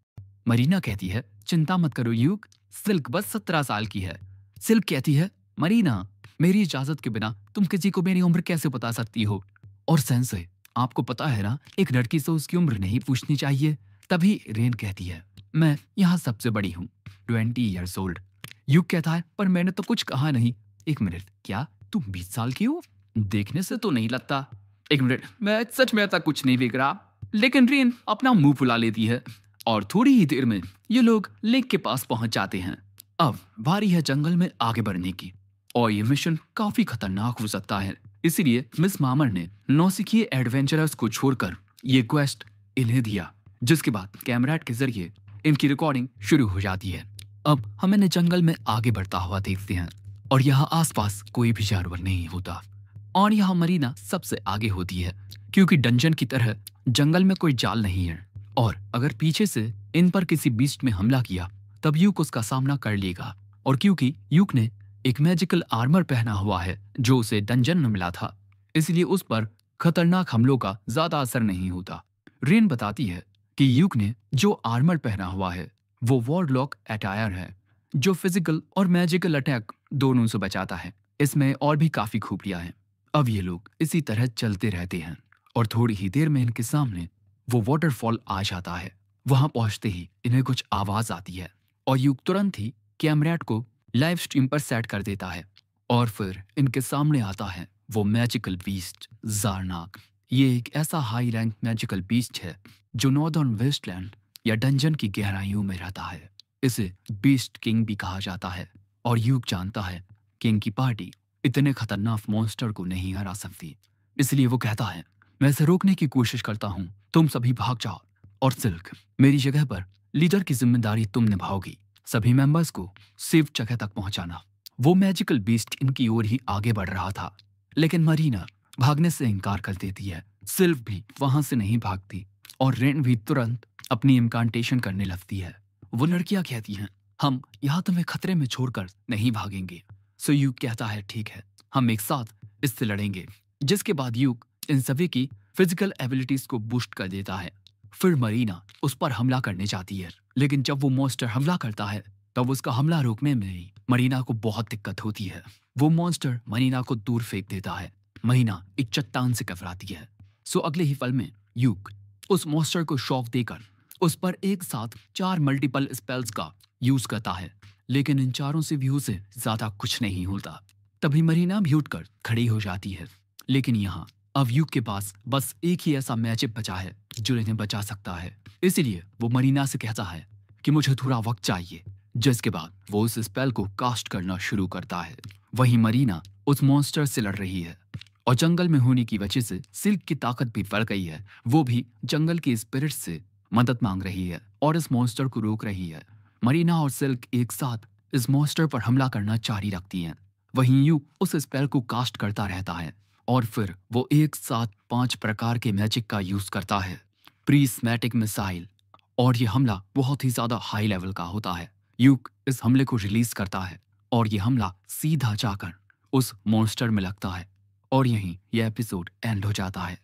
मरीना कहती है चिंता मत करो युग, सिल्क बस 17 साल की है। सिल्क कहती है मरीना मेरी इजाजत के बिना तुम किसी को मेरी उम्र कैसे बता सकती हो। और सेंसे आपको पता है ना एक लड़की से उसकी उम्र नहीं पूछनी चाहिए। तभी रेन कहती है मैं यहाँ सबसे बड़ी हूँ, 20 ईयर्स ओल्ड। युग कहता है पर मैंने तो कुछ कहा नहीं। एक मिनट, क्या तुम 20 साल की हो? देखने से तो नहीं लगता। एक मिनट, मैं सच में ऐसा कुछ नहीं देख रहा। लेकिन रेन अपना मुंह फुला लेती है और थोड़ी ही देर में ये लोग लेक के पास पहुंच जाते हैं। अब बारी है जंगल में आगे बढ़ने की और ये मिशन काफी खतरनाक हो सकता है, इसीलिए मिस मामर ने नौसिखिए एडवेंचरर्स को छोड़कर ये क्वेस्ट इन्हें दिया, जिसके बाद कैमराट के जरिए इनकी रिकॉर्डिंग शुरू हो जाती है। अब हम इन्हें जंगल में आगे बढ़ता हुआ देखते हैं और यहाँ आसपास कोई भी जानवर नहीं होता। और यहाँ मरीना सबसे आगे होती है क्योंकि डंजन की तरह जंगल में कोई जाल नहीं है, और अगर पीछे से इन पर किसी बीस्ट में हमला किया तब यूक उसका सामना कर लेगा। और क्योंकि यूक ने एक मैजिकल आर्मर पहना हुआ है जो उसे डंजन में मिला था, इसलिए उस पर खतरनाक हमलों का ज्यादा असर नहीं होता। रेन बताती है कि यूक ने जो आर्मर पहना हुआ है वो वॉर्डलॉक अटायर है जो फिजिकल और मैजिकल अटैक दोनों से बचाता है। इसमें और भी काफी खूबियां हैं। अब ये लोग इसी तरह चलते रहते हैं और थोड़ी ही देर में इनके सामने वो वाटरफॉल आ जाता है। वहां पहुंचते ही इन्हें कुछ आवाज आती है और यूक तुरंत ही कैमरेट को लाइव स्ट्रीम पर सेट कर देता है और फिर इनके सामने आता है वो मैजिकल बीस्ट ज़ारनाक। ये एक ऐसा हाई रैंक मैजिकल बीस्ट है जो नॉर्दर्न वेस्टलैंड या डंजन की गहराइयों में रहता है। इसे बीस्ट किंग भी कहा जाता है और यूक जानता है कि इनकी पार्टी इतने खतरनाक मॉन्स्टर को नहीं हरा सकती। इसलिए वो कहता है, मैं इसे रोकने की कोशिश करता हूँ, तुम सभी भाग जाओ और सिल्क मेरी जगह पर लीडर की जिम्मेदारी तुम निभाओगी। सभी मेंबर्स को सेफ जगह तक पहुंचाना। वो मैजिकल बीस्ट इनकी ओर ही आगे बढ़ रहा था, लेकिन मरीना भागने से इनकार कर देती है। सिल्फ भी वहां से नहीं भागती और रेन भी तुरंत अपनी इनकांटेशन करने लगती है। वो लड़कियां कहती हैं, हम यहाँ तुम्हें खतरे में छोड़कर नहीं भागेंगे। सो यूक कहता है, ठीक है, हम एक साथ इससे लड़ेंगे। जिसके बाद यूक इन सभी की फिजिकल एबिलिटीज को बूस्ट कर देता है। फिर मरीना उस पर हमला करने जाती है, लेकिन जब वो मॉन्स्टर हमला करता है तब उसका हमला रोकने में ही मरीना को बहुत दिक्कत होती है। वो मॉन्स्टर मरीना को दूर फेंक देता है। मरीना एक चट्टान से टकराती है। सो अगले ही पल में यूक उस मॉन्स्टर को शॉक देकर उस पर एक साथ 4 मल्टीपल स्पेल्स का यूज करता है, लेकिन इन चारों से व्यू से ज्यादा कुछ नहीं होता। तभी मरीना भी उठकर खड़ी हो जाती है, लेकिन यहाँ अब यूक के पास बस एक ही ऐसा मैजिक बचा है जो इन्हें बचा सकता है। इसलिए वो मरीना से कहता है कि मुझे थोड़ा वक्त चाहिए, जिसके बाद वो उस स्पेल को कास्ट करना शुरू करता है। वहीं मरीना उस मॉन्स्टर से लड़ रही है और जंगल में होने की वजह से सिल्क की ताकत भी बढ़ गई है। वो भी जंगल के स्पिरिट से मदद मांग रही है और इस मॉन्स्टर को रोक रही है। मरीना और सिल्क एक साथ इस मॉन्स्टर पर हमला करना जारी रखती हैं। वहीं यूक उस स्पेल को कास्ट करता रहता है और फिर वो एक साथ 5 प्रकार के मैजिक का यूज करता है। प्रिस्मैटिक मिसाइल, और ये हमला बहुत ही ज्यादा हाई लेवल का होता है। यूक इस हमले को रिलीज करता है और ये हमला सीधा जाकर उस मॉन्स्टर में लगता है और यहीं यह एपिसोड एंड हो जाता है।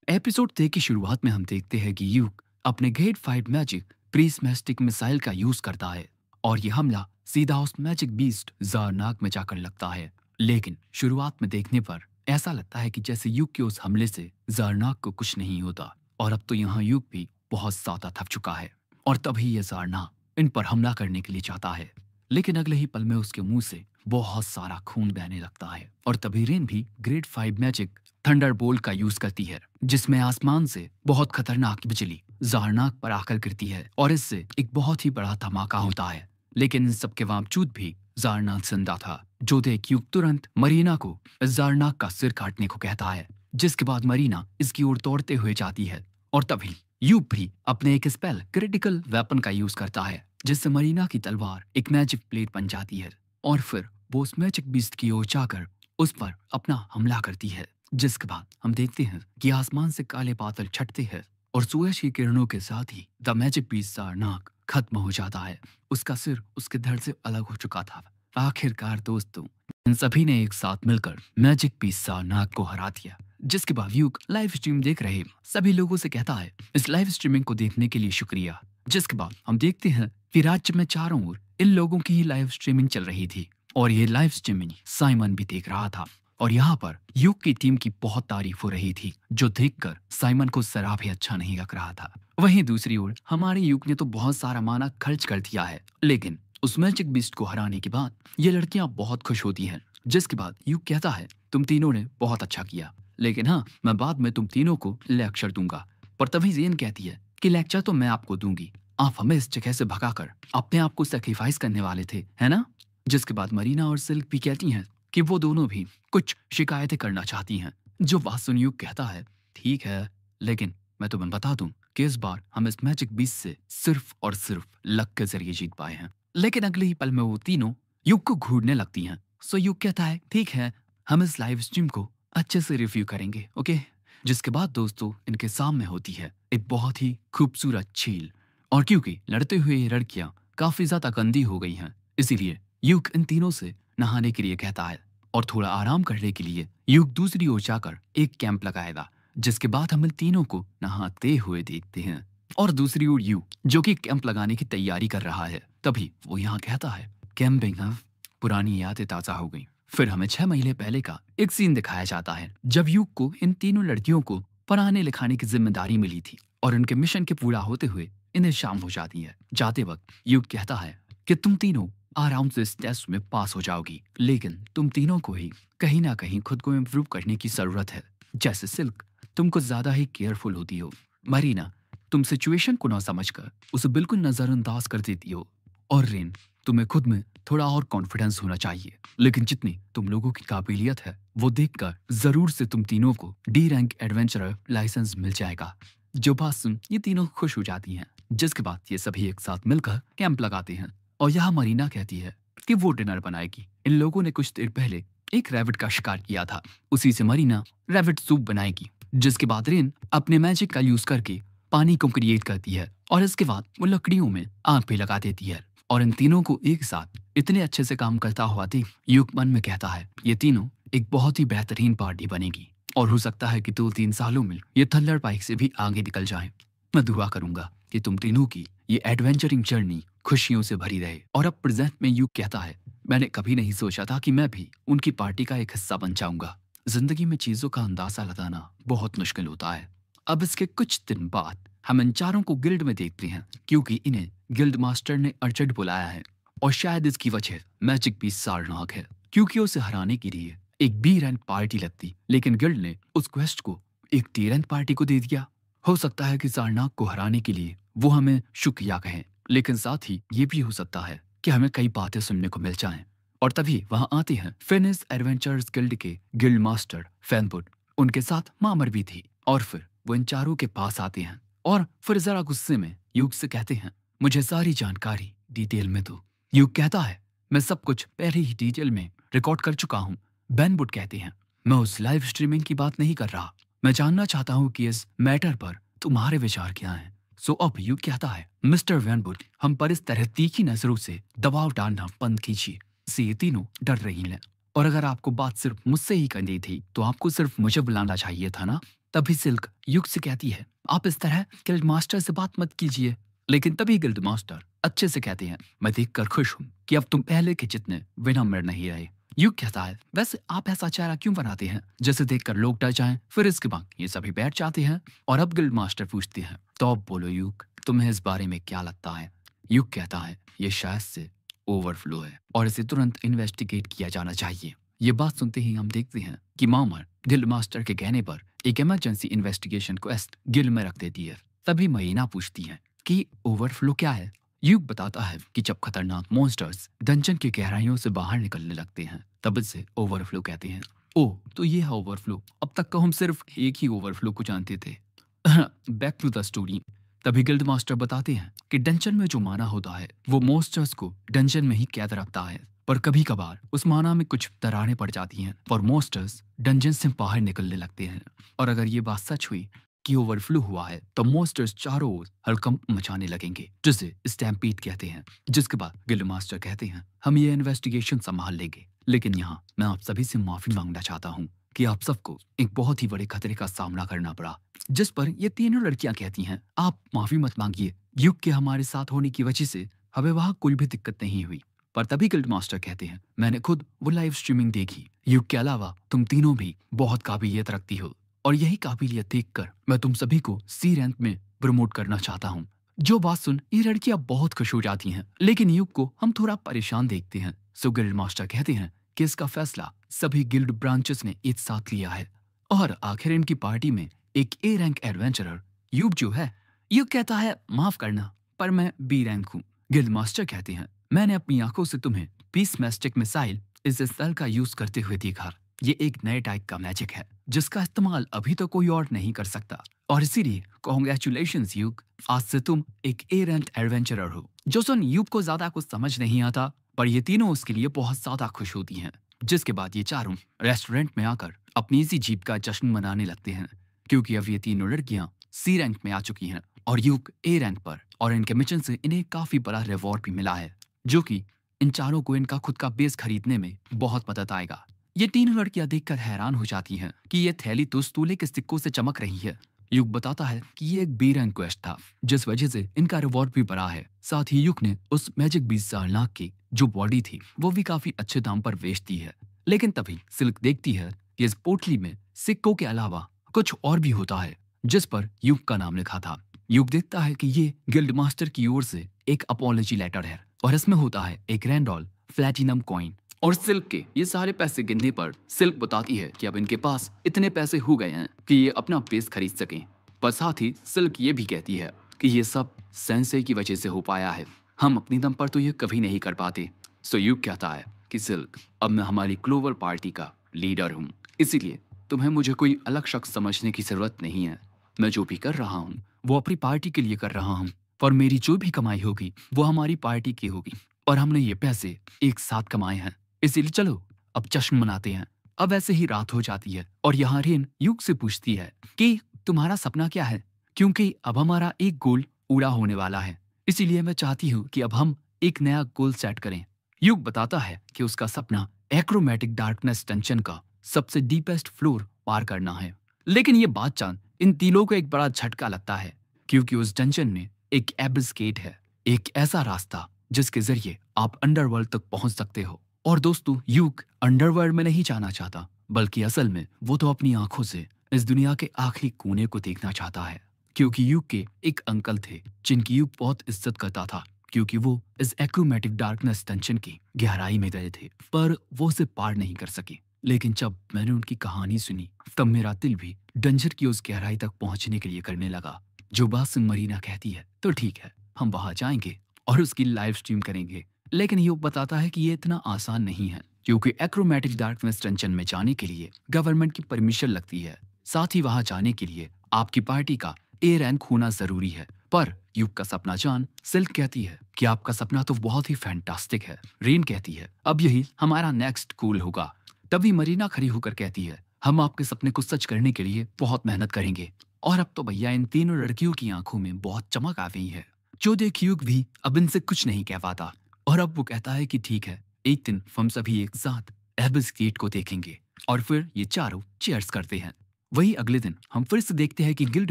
एपिसोड 3 की शुरुआत में हम देखते हैं कि यूक अपने great fight magic prismatic missile का यूज करता है और ये हमला सीधा उस मैजिक बीस्ट ज़ारनाक में जाकर लगता है। लेकिन शुरुआत में देखने पर ऐसा लगता है कि जैसे यूक के उस हमले से ज़ारनाक को कुछ नहीं होता, और अब तो यहाँ यूक भी बहुत ज्यादा थक चुका है और तभी ये ज़ारनाक इन पर हमला करने के लिए चाहता है। लेकिन अगले ही पल में उसके मुंह से बहुत सारा खून बहने लगता है और तभी रेन भी ग्रेट 5 मैजिक थंडरबोल्ट का यूज करती है, जिसमें आसमान से बहुत खतरनाक बिजली ज़ारनाक पर आकर गिरती है और इससे एक बहुत ही बड़ा धमाका होता है। लेकिन इन सब के बावजूद भी ज़ारनाक जिंदा था, जो देख यूक तुरंत मरीना को ज़ारनाक का सिर काटने को कहता है। जिसके बाद मरीना इसकी ओर दौड़ते हुए जाती है और तभी यूक भी अपने एक स्पेल क्रिटिकल वेपन का यूज करता है, जिससे मरीना की तलवार एक मैजिक प्लेट बन जाती है और फिर वो उस मैजिक बीस्ट की ओर जाकर उस पर अपना हमला करती है। जिसके बाद हम देखते हैं कि आसमान से काले बादल छटते हैं और सूरज की किरणों के साथ ही द मैजिक बीस्ट ज़ारनाक खत्म हो जाता है। उसका सिर उसके धड़ से अलग हो चुका था। आखिरकार दोस्तों, इन सभी ने एक साथ मिलकर मैजिक बीस्ट ज़ारनाक को हरा दिया। जिसके बाद यूक लाइव स्ट्रीम देख रहे सभी लोगों से कहता है, इस लाइव स्ट्रीमिंग को देखने के लिए शुक्रिया। जिसके बाद हम देखते हैं कि राज्य में चारों ओर इन लोगों की ही लाइव स्ट्रीमिंग चल रही थी और ये लाइव स्ट्रीमिंग साइमन भी देख रहा था और यहाँ पर यूक की टीम की बहुत तारीफ हो रही थी, जो देखकर साइमन को जरा भी अच्छा नहीं लग रहा था। वहीं दूसरी ओर हमारे यूक ने तो बहुत सारा माना खर्च कर दिया है, लेकिन उस मैजिक बीस्ट को हराने के बाद ये लड़कियां बहुत खुश होती हैं। जिसके बाद यूक कहता है, तुम तीनों ने बहुत अच्छा किया, लेकिन हाँ, मैं बाद में तुम तीनों को लेक्चर दूंगा। पर तभी जेन कहती है कि लेक्चर तो मैं आपको दूंगी, आप हमें इस जगह से भगाकर अपने आप को सैक्रिफाइस करने वाले थे, है ना? जिसके बाद मरीना और सिल्क भी कहती हैं कि वो दोनों भी कुछ शिकायतें करना चाहती हैं। जो बात सुन यूक कहता है, ठीक है, लेकिन मैं तुम्हें बता दूं कि इस बार हम इस मैजिक बीस्ट से सिर्फ और सिर्फ लक के जरिए जीत पाए हैं। लेकिन अगले ही पल में वो तीनों यूक को घूरने लगती हैं। सो युग कहता है ठीक है, हम इस लाइव स्ट्रीम को अच्छे से रिव्यू करेंगे, ओके। जिसके बाद दोस्तों इनके सामने होती है एक बहुत ही खूबसूरत झील, और क्योंकि लड़ते हुए ये लड़कियां काफी ज्यादा गंदी हो गई हैं, इसीलिए युग इन तीनों से नहाने के लिए कहता है। और थोड़ा आराम करने के लिए युग दूसरी ओर जाकर एक कैंप लगाएगा, जिसके बाद हम इन तीनों को नहाते हुए देखते हैं। और दूसरी ओर युग जो कि कैंप लगाने की तैयारी कर रहा है, तभी वो यहाँ कहता है कैंपिंग, पुरानी यादें ताजा हो गई। फिर हमें 6 महीने पहले का एक सीन दिखाया जाता है, जब युग को इन तीनों लड़कियों को पढ़ाने लिखाने की जिम्मेदारी मिली थी, और उनके मिशन के पूरा होते हुए इन्हें शाम हो जाती है। जाते वक्त युग कहता है कि तुम तीनों आराम से इस टेस्ट में पास हो जाओगी, लेकिन तुम तीनों को ही कहीं ना कहीं खुद को इम्प्रूव करने की जरूरत है। जैसे सिल्क, तुम कुछ ज्यादा ही केयरफुल होती हो। मरीना, तुम सिचुएशन को ना समझकर उसे बिल्कुल नजरअंदाज कर देती हो। और रेन, तुम्हें खुद में थोड़ा और कॉन्फिडेंस होना चाहिए, लेकिन जितनी तुम लोगों की काबिलियत है वो देखकर जरूर से तुम तीनों को डी रैंक एडवेंचरर लाइसेंस मिल जाएगा। जो बात सुन ये तीनों खुश हो जाती हैं, जिसके बाद ये सभी एक साथ मिलकर कैंप लगाते हैं। और यहाँ मरीना कहती है कि वो डिनर बनाएगी। इन लोगों ने कुछ देर पहले एक रैबिट का शिकार किया था, उसी से मरीना रैबिट सूप बनाएगी। जिसके बाद रेन अपने मैजिक का यूज करके पानी को क्रिएट करती है, और इसके बाद वो लकड़ियों में आग भी लगा देती है। और इन तीनों को एक साथ इतने अच्छे से काम करता हुआ देख युग मन में कहता है ये तीनों एक बहुत ही बेहतरीन पार्टी बनेगी, और हो सकता है कि 2-3 सालों में ये थल्लर बाइक से भी आगे निकल जाए। मैं दुआ करूंगा कि तुम तीनों की ये एडवेंचरिंग जर्नी खुशियों से भरी रहे। और अब प्रेजेंट में युग कहता है मैंने कभी नहीं सोचा था कि मैं भी उनकी पार्टी का एक हिस्सा बन जाऊंगा। जिंदगी में चीजों का अंदाजा लगाना बहुत मुश्किल होता है। अब इसके कुछ दिन बाद हम इन चारों को गिल्ड में देखते हैं, क्योंकि इन्हें गिल्ड मास्टर ने अर्जेंट बुलाया है। और शायद इसकी वजह मैजिक पीस सारनाग है, क्योंकि उसे हराने के लिए एक बी रैंक पार्टी लगती, लेकिन गिल्ड ने उस क्वेस्ट को एक टी रैंक पार्टी को दे दिया। हो सकता है कि सारनाग को हराने के लिए वो हमें शुक्रिया कहें, लेकिन साथ ही ये भी हो सकता है कि हमें कई बातें सुनने को मिल जाएं। और तभी वहां आते हैं फिनिस एडवेंचर्स गिल्ड के गिल्ड मास्टर फैनबुड, उनके साथ मामर भी थी। और फिर वो इन चारों के पास आते हैं, और फिर जरा गुस्से में युग से कहते हैं मुझे सारी जानकारी डिटेल में दो। युग कहता है मैं सब कुछ पहले ही डिटेल में रिकॉर्ड कर चुका हूँ। बैनबुड कहते हैं मैं उस लाइव स्ट्रीमिंग की बात नहीं कर रहा, मैं जानना चाहता हूँ कि इस मैटर पर तुम्हारे विचार क्या हैं। सो अब युग कहता है मिस्टर वैनबुड, हम पर इस तरह तीखी नजरों से दबाव डालना बंद कीजिए, से ये तीनों डर रही हैं। और अगर आपको बात सिर्फ मुझसे ही करनी थी तो आपको सिर्फ मुझे बुलाना चाहिए था ना। तभी सिल्क युग से कहती है आप इस तरह गिल्ड मास्टर से बात मत कीजिए। लेकिन तभी गिल्ड मास्टर अच्छे से कहते हैं मैं देखकर खुश हूँ कि अब तुम पहले के जितने विनम्र नहीं रहे। युग कहता है वैसे आप ऐसा चेहरा क्यों बनाते हैं जैसे देखकर लोग डर जाएं। फिर इसके बाद ये सभी बैठ जाते हैं, और अब गिल्ड मास्टर पूछते हैं तो अब बोलो युग, तुम्हें इस बारे में क्या लगता है। युग कहता है ये शायद से ओवरफ्लो है, और इसे तुरंत इन्वेस्टिगेट किया जाना चाहिए। ये बात सुनते ही हम देखते हैं कि मामर गिल्ड मास्टर के कहने पर एक इमरजेंसी इन्वेस्टिगेशन क्वेस्ट गिल्ड में रख देती है। तभी महीना पूछती है कि ओवरफ्लो क्या है। युग बताता है कि जब खतरनाक मॉन्स्टर्स डंजन की गहराइयों से बाहर निकलने लगते हैं तब इसे ओवरफ्लो कहते हैं। ओह तो ये है ओवरफ्लो, अब तक तो हम सिर्फ एक ही ओवरफ्लो को जानते थे। Back to the story. तभी गिल्ड मास्टर बताते हैं कि डंजन में जो माना होता है वो मॉन्स्टर्स को डंजन में ही कैद रखता है, पर कभी कभार उस माना में कुछ दरारें पड़ जाती हैं और मॉन्स्टर्स डंजन से बाहर निकलने लगते हैं। और अगर ये बात सच हुई कि ओवरफ्लो हुआ है तो मॉन्स्टर्स चारों ओर हड़कंप मचाने लगेंगे, जिसे स्टैम्पीड कहते हैं। जिसके बाद गिल्ड मास्टर कहते हैं हम ये इन्वेस्टिगेशन संभाल लेंगे, लेकिन यहाँ मैं आप सभी से माफी मांगना चाहता हूँ कि आप सबको एक बहुत ही बड़े खतरे का सामना करना पड़ा। जिस पर ये तीनों लड़कियां कहती हैं आप माफी मत मांगिए, युग के हमारे साथ होने की वजह से हमें वहां कोई भी दिक्कत नहीं हुई। पर तभी गिल्ड मास्टर कहते हैं मैंने खुद वो लाइव स्ट्रीमिंग देखी, युग के अलावा तुम तीनों भी बहुत काबिलियत रखती हो, और यही काबिलियत देखकर मैं तुम सभी को सी रैंक में प्रमोट करना चाहता हूँ। जो बात सुन ये लड़कियां बहुत खुश हो जाती हैं, लेकिन युग को हम थोड़ा परेशान देखते हैं। सो गिल्ड मास्टर कहते हैं कि इसका फैसला सभी गिल्ड ब्रांचेस ने एक साथ लिया है, और आखिर इनकी पार्टी में एक ए रैंक एडवेंचरर युग जो है। युग कहता है माफ करना पर मैं बी रैंक हूँ। गिल्ड मास्टर कहते हैं मैंने अपनी आंखों से तुम्हें पीस मैस्टिक मिसाइल इस स्थल का यूज करते हुए देखा। ये एक नए टाइप का मैजिक है जिसका इस्तेमाल अभी तो कोई और नहीं कर सकता, और इसीलिए कॉन्ग्रेचुलेशंस युग, आज से तुम एक ए रैंक एडवेंचरर हो। जो सुन युग को ज्यादा कुछ समझ नहीं आता, पर ये तीनों उसके लिए बहुत ज्यादा खुश होती हैं। जिसके बाद ये चारों रेस्टोरेंट में आकर अपनी इसी जीत का जश्न मनाने लगते हैं, क्योंकि अब ये तीनों लड़कियां सी रैंक में आ चुकी हैं और युग ए रैंक पर, और इनके मिशन से इन्हें काफी बड़ा रिवॉर्ड भी मिला है, जो कि इन चारों को इनका खुद का बेस खरीदने में बहुत मदद आएगा। ये तीनों लड़कियां देखकर हैरान हो जाती हैं कि ये थैली तो तूले के सिक्कों से चमक रही है। युग बताता है कि ये एक बी रैंक क्वेस्ट था, जिस वजह से इनका रिवॉर्ड भी बढ़ा है। साथ ही युग ने उस मैजिक 20,000 लाख की जो बॉडी थी वो भी काफी अच्छे दाम पर बेच दी है। लेकिन तभी सिल्क देखती है कि इस पोटली में सिक्कों के अलावा कुछ और भी होता है, जिस पर युग का नाम लिखा था। युग देखता है कि ये गिल्ड मास्टर की ओर से एक अपॉलजी लेटर है और इसमें होता है एक रैंडॉल प्लैटिनम कॉइन। और सिल्क के ये सारे पैसे गिनने पर सिल्क बताती है कि अब इनके पास इतने पैसे हो गए हैं कि ये अपना बेस खरीद सकें। पर साथ ही सिल्क ये भी कहती है कि ये सब सेंसे की वजह से हो पाया है, हम अपनी दम पर तो ये कभी नहीं कर पाते। सो युग कहता है कि सिल्क, अब मैं हमारी क्लोवर पार्टी का लीडर हूँ, इसीलिए तुम्हें मुझे कोई अलग शख्स समझने की जरूरत नहीं है। मैं जो भी कर रहा हूँ वो अपनी पार्टी के लिए कर रहा हूँ, और मेरी जो भी कमाई होगी वो हमारी पार्टी की होगी, और हमने ये पैसे एक साथ कमाए हैं, इसीलिए चलो अब जश्न मनाते हैं। अब ऐसे ही रात हो जाती है और यहाँ रेन युग से पूछती है कि तुम्हारा सपना क्या है, क्योंकि अब हमारा एक गोल पूरा होने वाला है, इसीलिए मैं चाहती हूँ कि अब हम एक नया गोल सेट करें। युग बताता है कि उसका सपना एक्रोमैटिक डार्कनेस टेंशन का सबसे डीपेस्ट फ्लोर पार करना है। लेकिन ये बात जान इन तीनों को एक बड़ा झटका लगता है, क्योंकि उस डंजन में एक एबिस गेट है, एक ऐसा रास्ता जिसके जरिए आप अंडरवर्ल्ड तक पहुंच सकते हो। और दोस्तों, युग अंडरवर्ल्ड में नहीं जाना चाहता, बल्कि असल में वो तो अपनी आंखों से इस दुनिया के आखिरी कोने को देखना चाहता है, क्योंकि युग के एक अंकल थे जिनकी युग बहुत इज्जत करता था, क्योंकि वो इस एक्रोमैटिक डार्कनेस टेंशन की गहराई में गए थे, पर वो उसे पार नहीं कर सके। लेकिन जब मैंने उनकी कहानी सुनी तब मेरा दिल भी डंजर की उस गहराई तक पहुंचने के लिए करने लगा। जो बात सुन मरीना कहती है तो ठीक है, हम वहां जाएंगे और उसकी लाइव स्ट्रीम करेंगे। लेकिन युग बताता है कि ये इतना आसान नहीं है, क्योंकि एक्रोमैटिक डार्कनेस टेंशन में जाने के लिए गवर्नमेंट की परमिशन लगती है। साथ ही वहां जाने के लिए आपकी पार्टी का ए रैंक होना जरूरी है। पर युग का सपना जान सिल्क कहती है कि आपका सपना तो बहुत ही फैंटास्टिक है। रेन कहती है अब यही हमारा नेक्स्ट गोल होगा। तभी मरीना खड़ी होकर कहती है हम आपके सपने को सच करने के लिए बहुत मेहनत करेंगे। और अब तो भैया इन तीनों लड़कियों की आंखों में बहुत चमक आ गई है, जो देख युग भी अब इनसे कुछ नहीं कह पाता। और अब वो कहता है कि ठीक है, एक दिन हम सभी एक साथ एबिस गेट को देखेंगे। और फिर ये चारों चीयर्स करते हैं। वही अगले दिन हम फिर से देखते हैं कि गिल्ड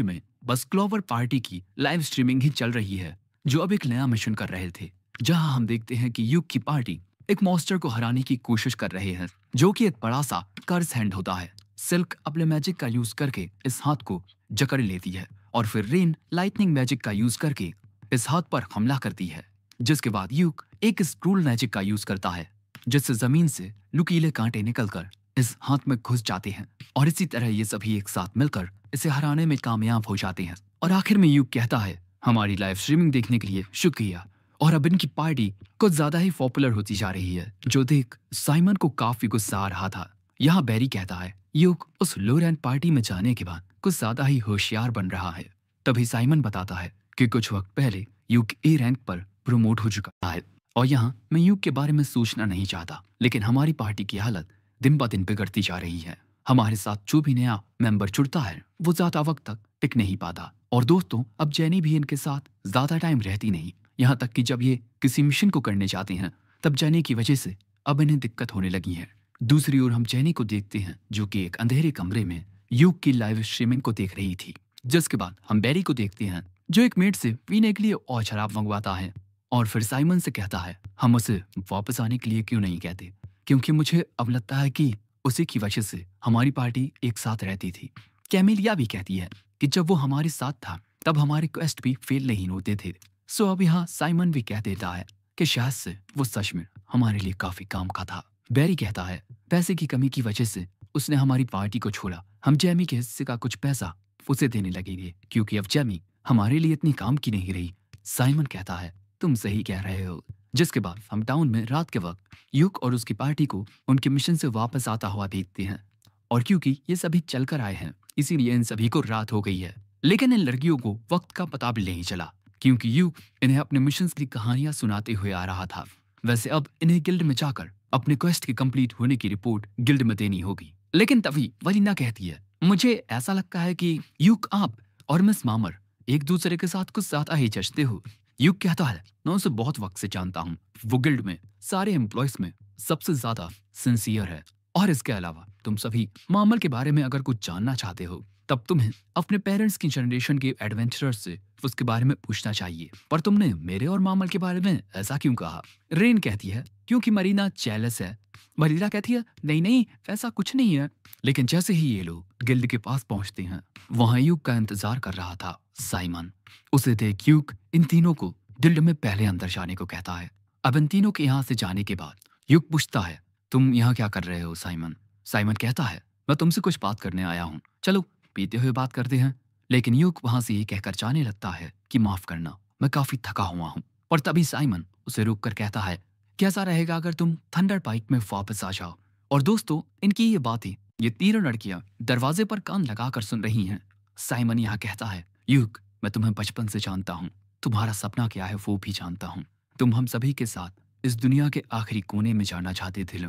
में बस क्लोवर पार्टी की लाइव स्ट्रीमिंग ही चल रही है, जो अब एक नया मिशन कर रहे थे, जहां हम देखते हैं कि युग की पार्टी एक मॉन्स्टर को हराने की कोशिश कर रहे हैं, जो कि एक बड़ा सा कर्स हैंड होता है। सिल्क अपने मैजिक का यूज करके इस हाथ को जकड़ लेती है और फिर रेन लाइटनिंग मैजिक का यूज करके इस हाथ पर हमला करती है, जिसके बाद युग एक स्क्रूल मैजिक का यूज करता है, जिससे जमीन से नुकीले कांटे निकलकर इस हाथ में घुस जाते हैं। और इसी तरह ये सभी एक साथ मिलकर इसे हराने में कामयाब हो जाते हैं। और आखिर में युग कहता है हमारी लाइव स्ट्रीमिंग देखने के लिए शुक्रिया। और अब इनकी पार्टी कुछ ज्यादा ही पॉपुलर होती जा रही है, जो देख साइमन को काफी गुस्सा आ रहा था। यहाँ बैरी कहता है युग उस लो रैंक पार्टी में जाने के बाद कुछ ज्यादा ही होशियार बन रहा है। तभी साइमन बताता है कि कुछ वक्त पहले युग ए रैंक पर प्रमोट हो चुका है। और यहाँ मैं युग के बारे में सोचना नहीं चाहता, लेकिन हमारी पार्टी की हालत दिन ब दिन बिगड़ती जा रही है। हमारे साथ जो भी नया मेंबर जुड़ता है वो ज्यादा वक्त तक टिक नहीं पाता। और दोस्तों, अब जेनी भी इनके साथ ज्यादा टाइम रहती नहीं, यहाँ तक कि जब ये किसी मिशन को करने जाते हैं तब जेनी की वजह से अब इन्हें दिक्कत होने लगी है। दूसरी ओर हम जेनी को देखते हैं जो कि एक अंधेरे कमरे में युग की लाइव स्ट्रीमिंग को देख रही थी। जिसके बाद हम बैरी को देखते हैं जो एक मेट से पीने के लिए और शराब मंगवाता है और फिर साइमन से कहता है हम उसे वापस आने के लिए क्यों नहीं कहते, क्योंकि मुझे अब लगता है कि उसी की वजह से हमारी पार्टी एक साथ रहती थी। कैमिलिया भी कहती है कि जब वो हमारे साथ था तब हमारे क्वेस्ट भी फेल नहीं होते थे। सो अब यहाँ साइमन भी कह देता है कि शायद से वो सच में हमारे लिए काफी काम का था। बैरी कहता है पैसे की कमी की वजह से उसने हमारी पार्टी को छोड़ा, हम जेमी के हिस्से का कुछ पैसा उसे देने लगेंगे क्योंकि अब जेमी हमारे लिए इतनी काम की नहीं रही। साइमन कहता है तुम सही कह रहे हो। जिसके बाद हम टाउन में रात के वक्त युग और उसकी पार्टी को उनके मिशन से वापस आता हुआ देखते हैं। और क्योंकि ये सभी चलकर आए हैं इसीलिए इन सभी को रात हो गई है। लेकिन इन लड़कियों को वक्त का पता भी नहीं चला, क्योंकि युग इन्हें अपने मिशन की कहानियां सुनाते हुए आ रहा था। वैसे अब इन्हें गिल्ड में जाकर अपने क्वेस्ट के कंप्लीट होने की रिपोर्ट गिल्ड में देनी होगी। लेकिन तभी वरीना कहती है, मुझे ऐसा लगता है कि यूक आप और मिस मामर एक दूसरे के साथ कुछ ज्यादा ही जचते हो। यूक कहता है, मैं उसे बहुत वक्त से जानता हूँ, वो गिल्ड में सारे एम्प्लॉयज में सबसे ज्यादा सिंसियर है। और इसके अलावा तुम सभी मामर के बारे में अगर कुछ जानना चाहते हो तब तुम्हें अपने पेरेंट्स की जनरेशन के एडवेंचरर्स से उसके बारे में पूछना चाहिए। पर तुमने मेरे और मामल के बारे में ऐसा क्यों कहा? रेन कहती है, क्योंकि मरीना जेलस है। मरीना कहती है, नहीं नहीं वैसा कुछ नहीं है। लेकिन जैसे ही ये लोग गिल्ड के पास पहुंचते हैं, वहां यूक का इंतजार कर रहा था साइमन। उसे देख यूक इन तीनों को गिल्ड में पहले अंदर जाने को कहता है। अब इन तीनों के यहाँ से जाने के बाद यूक पूछता है, तुम यहाँ क्या कर रहे हो साइमन? साइमन कहता है, मैं तुमसे कुछ बात करने आया हूँ, चलो पीते हुए बात करते हैं। लेकिन यूक वहां से ये कहकर जाने लगता है कि माफ करना, मैं काफी थका हुआ हूँ। और तभी साइमन उसे रोककर कहता है, कैसा रहेगा अगर तुम थंडर पाइक में वापस आ जाओ? और दोस्तों, इनकी ये बातें ये तीनों लड़कियां दरवाजे पर कान लगाकर सुन रही हैं। साइमन यहाँ कहता है, यूक मैं तुम्हें बचपन से जानता हूँ, तुम्हारा सपना क्या है वो भी जानता हूँ। तुम हम सभी के साथ इस दुनिया के आखिरी कोने में जाना चाहते थे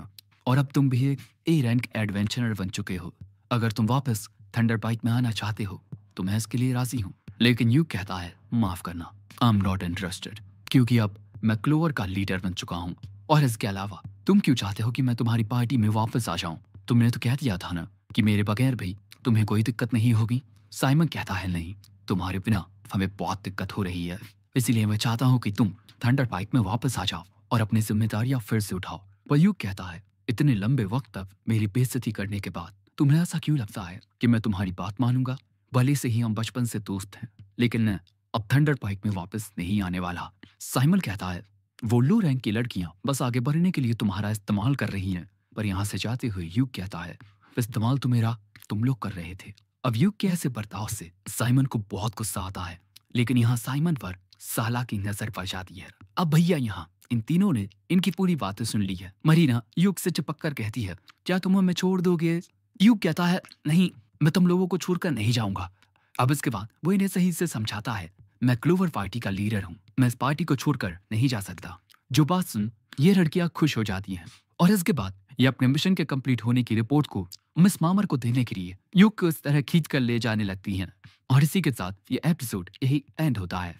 और अब तुम भी एक ए रैंक एडवेंचरर बन चुके हो। अगर तुम वापस थंडर पाइक में आना चाहते हो तो मैं इसके लिए राजी हूँ। लेकिन यूक कहता है, माफ करना, आई एम नॉट इंटरेस्टेड, क्योंकि अब मैं क्लोवर का लीडर बन चुका हूँ। और इसके अलावा तुम क्यों चाहते हो कि मैं तुम्हारी पार्टी में वापस आ जाऊं? तुमने तो कह दिया था ना कि मेरे बगैर भी तुम्हें कोई दिक्कत नहीं होगी। साइमन कहता है, नहीं, तुम्हारे बिना हमें बहुत दिक्कत हो रही है, इसीलिए मैं चाहता हूँ कि तुम थंडर पाइक में वापस आ जाओ और अपनी जिम्मेदारियां फिर से उठाओ। पर यूक कहता है, इतने लंबे वक्त तक मेरी बेइज्जती करने के बाद तुम्हें ऐसा क्यों लगता है कि मैं तुम्हारी बात मानूंगा? भले से ही हम बचपन से दोस्त हैं, लेकिन मैं अब थंडर पाइक में वापस नहीं आने वाला। साइमन कहता है, वो लो रैंक की लड़कियां बस आगे बढ़ने के लिए तुम्हारा इस्तेमाल कर रही हैं। पर यहाँ से जाते हुए यूक कहता है, इस्तेमाल तो मेरा तुम लोग कर रहे थे। अब यूक के ऐसे बर्ताव से साइमन को बहुत गुस्सा आता है, लेकिन यहाँ साइमन पर साला की नजर पड़ जाती है। अब भैया यहाँ इन तीनों ने इनकी पूरी बातें सुन ली है। मरीना यूक से चिपक कर कहती है, क्या तुम हमें छोड़ दोगे? यूक कहता है, नहीं, मैं तुम लोगों को छोड़कर नहीं जाऊंगा। अब इसके बाद वो इन्हें सही से समझाता है, मैं क्लोवर पार्टी का लीडर हूँ, मैं इस पार्टी को छोड़कर नहीं जा सकता। जो बात सुन ये लड़कियां खुश हो जाती हैं और इसके बाद ये अपने मिशन के कंप्लीट होने की रिपोर्ट को मिस मामर को देने के लिए यूक को इस तरह खींच कर ले जाने लगती हैं। और इसी के साथ ये एपिसोड यही एंड होता है।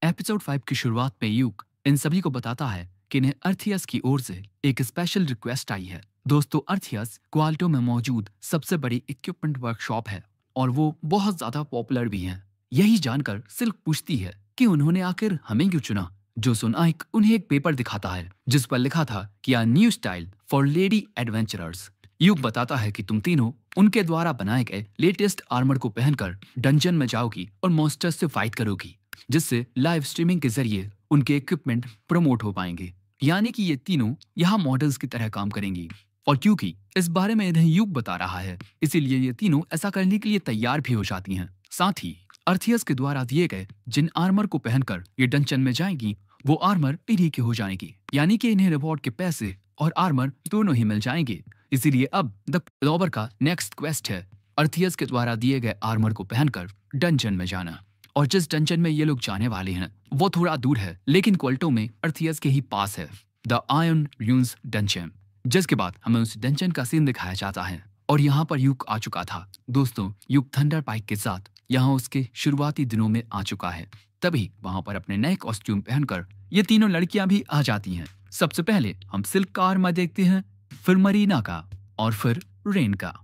एपिसोड 5 की शुरुआत में यूक इन सभी को बताता है कि इन्हें अर्थियस की ओर से एक स्पेशल रिक्वेस्ट आई है। दोस्तों, अर्थियस क्वाल्टो में मौजूद सबसे बड़ी इक्विपमेंट वर्कशॉप है और वो बहुत ज्यादा पॉपुलर भी है। यही जानकर सिल्क पूछती है कि उन्होंने आखिर हमें क्यों चुना। जो सुन आइक उन्हें एक पेपर दिखाता है जिस पर लिखा था कि a new style for lady adventurers. यूक बताता है कि तुम तीनों उनके द्वारा बनाए गए लेटेस्ट आर्मर को पहनकर डंजन में जाओगी और मॉन्स्टर्स से फाइट करोगी, जिससे लाइव स्ट्रीमिंग के जरिए उनके इक्विपमेंट प्रमोट हो पाएंगे। यानी कि ये तीनों यहाँ मॉडल्स की तरह काम करेंगी। और क्योंकि इस बारे में इन्हें यूक बता रहा है, इसीलिए ये तीनों ऐसा करने के लिए तैयार भी हो जाती हैं। साथ ही अर्थियस के द्वारा दिए गए जिन आर्मर को पहनकर ये डंजन में जाएंगी वो आर्मर इन्हीं के हो जाएंगी, यानी कि इन्हें रिवॉर्ड के पैसे और आर्मर दोनों ही मिल जाएंगे। इसीलिए अब द क्लोवर का नेक्स्ट क्वेस्ट है अर्थियस के द्वारा दिए गए आर्मर को पहनकर डंजन में जाना। और जिस डंजन में ये लोग जाने वाले हैं वो थोड़ा दूर है, लेकिन क्वाल्टो में अर्थियस के ही पास है, द आयरन र्यून्स डंजन। जिसके बाद हमें उस डंजन का सीन दिखाया जाता है और यहाँ पर यूक आ चुका था। दोस्तों, यूक थंडर पाइक के साथ यहाँ उसके शुरुआती दिनों में आ चुका है। तभी वहां पर अपने नए कॉस्ट्यूम पहनकर ये तीनों लड़कियां भी आ जाती हैं। सबसे पहले हम सिल्क का आर्मर देखते हैं, फिर मरीना का और फिर रेन का।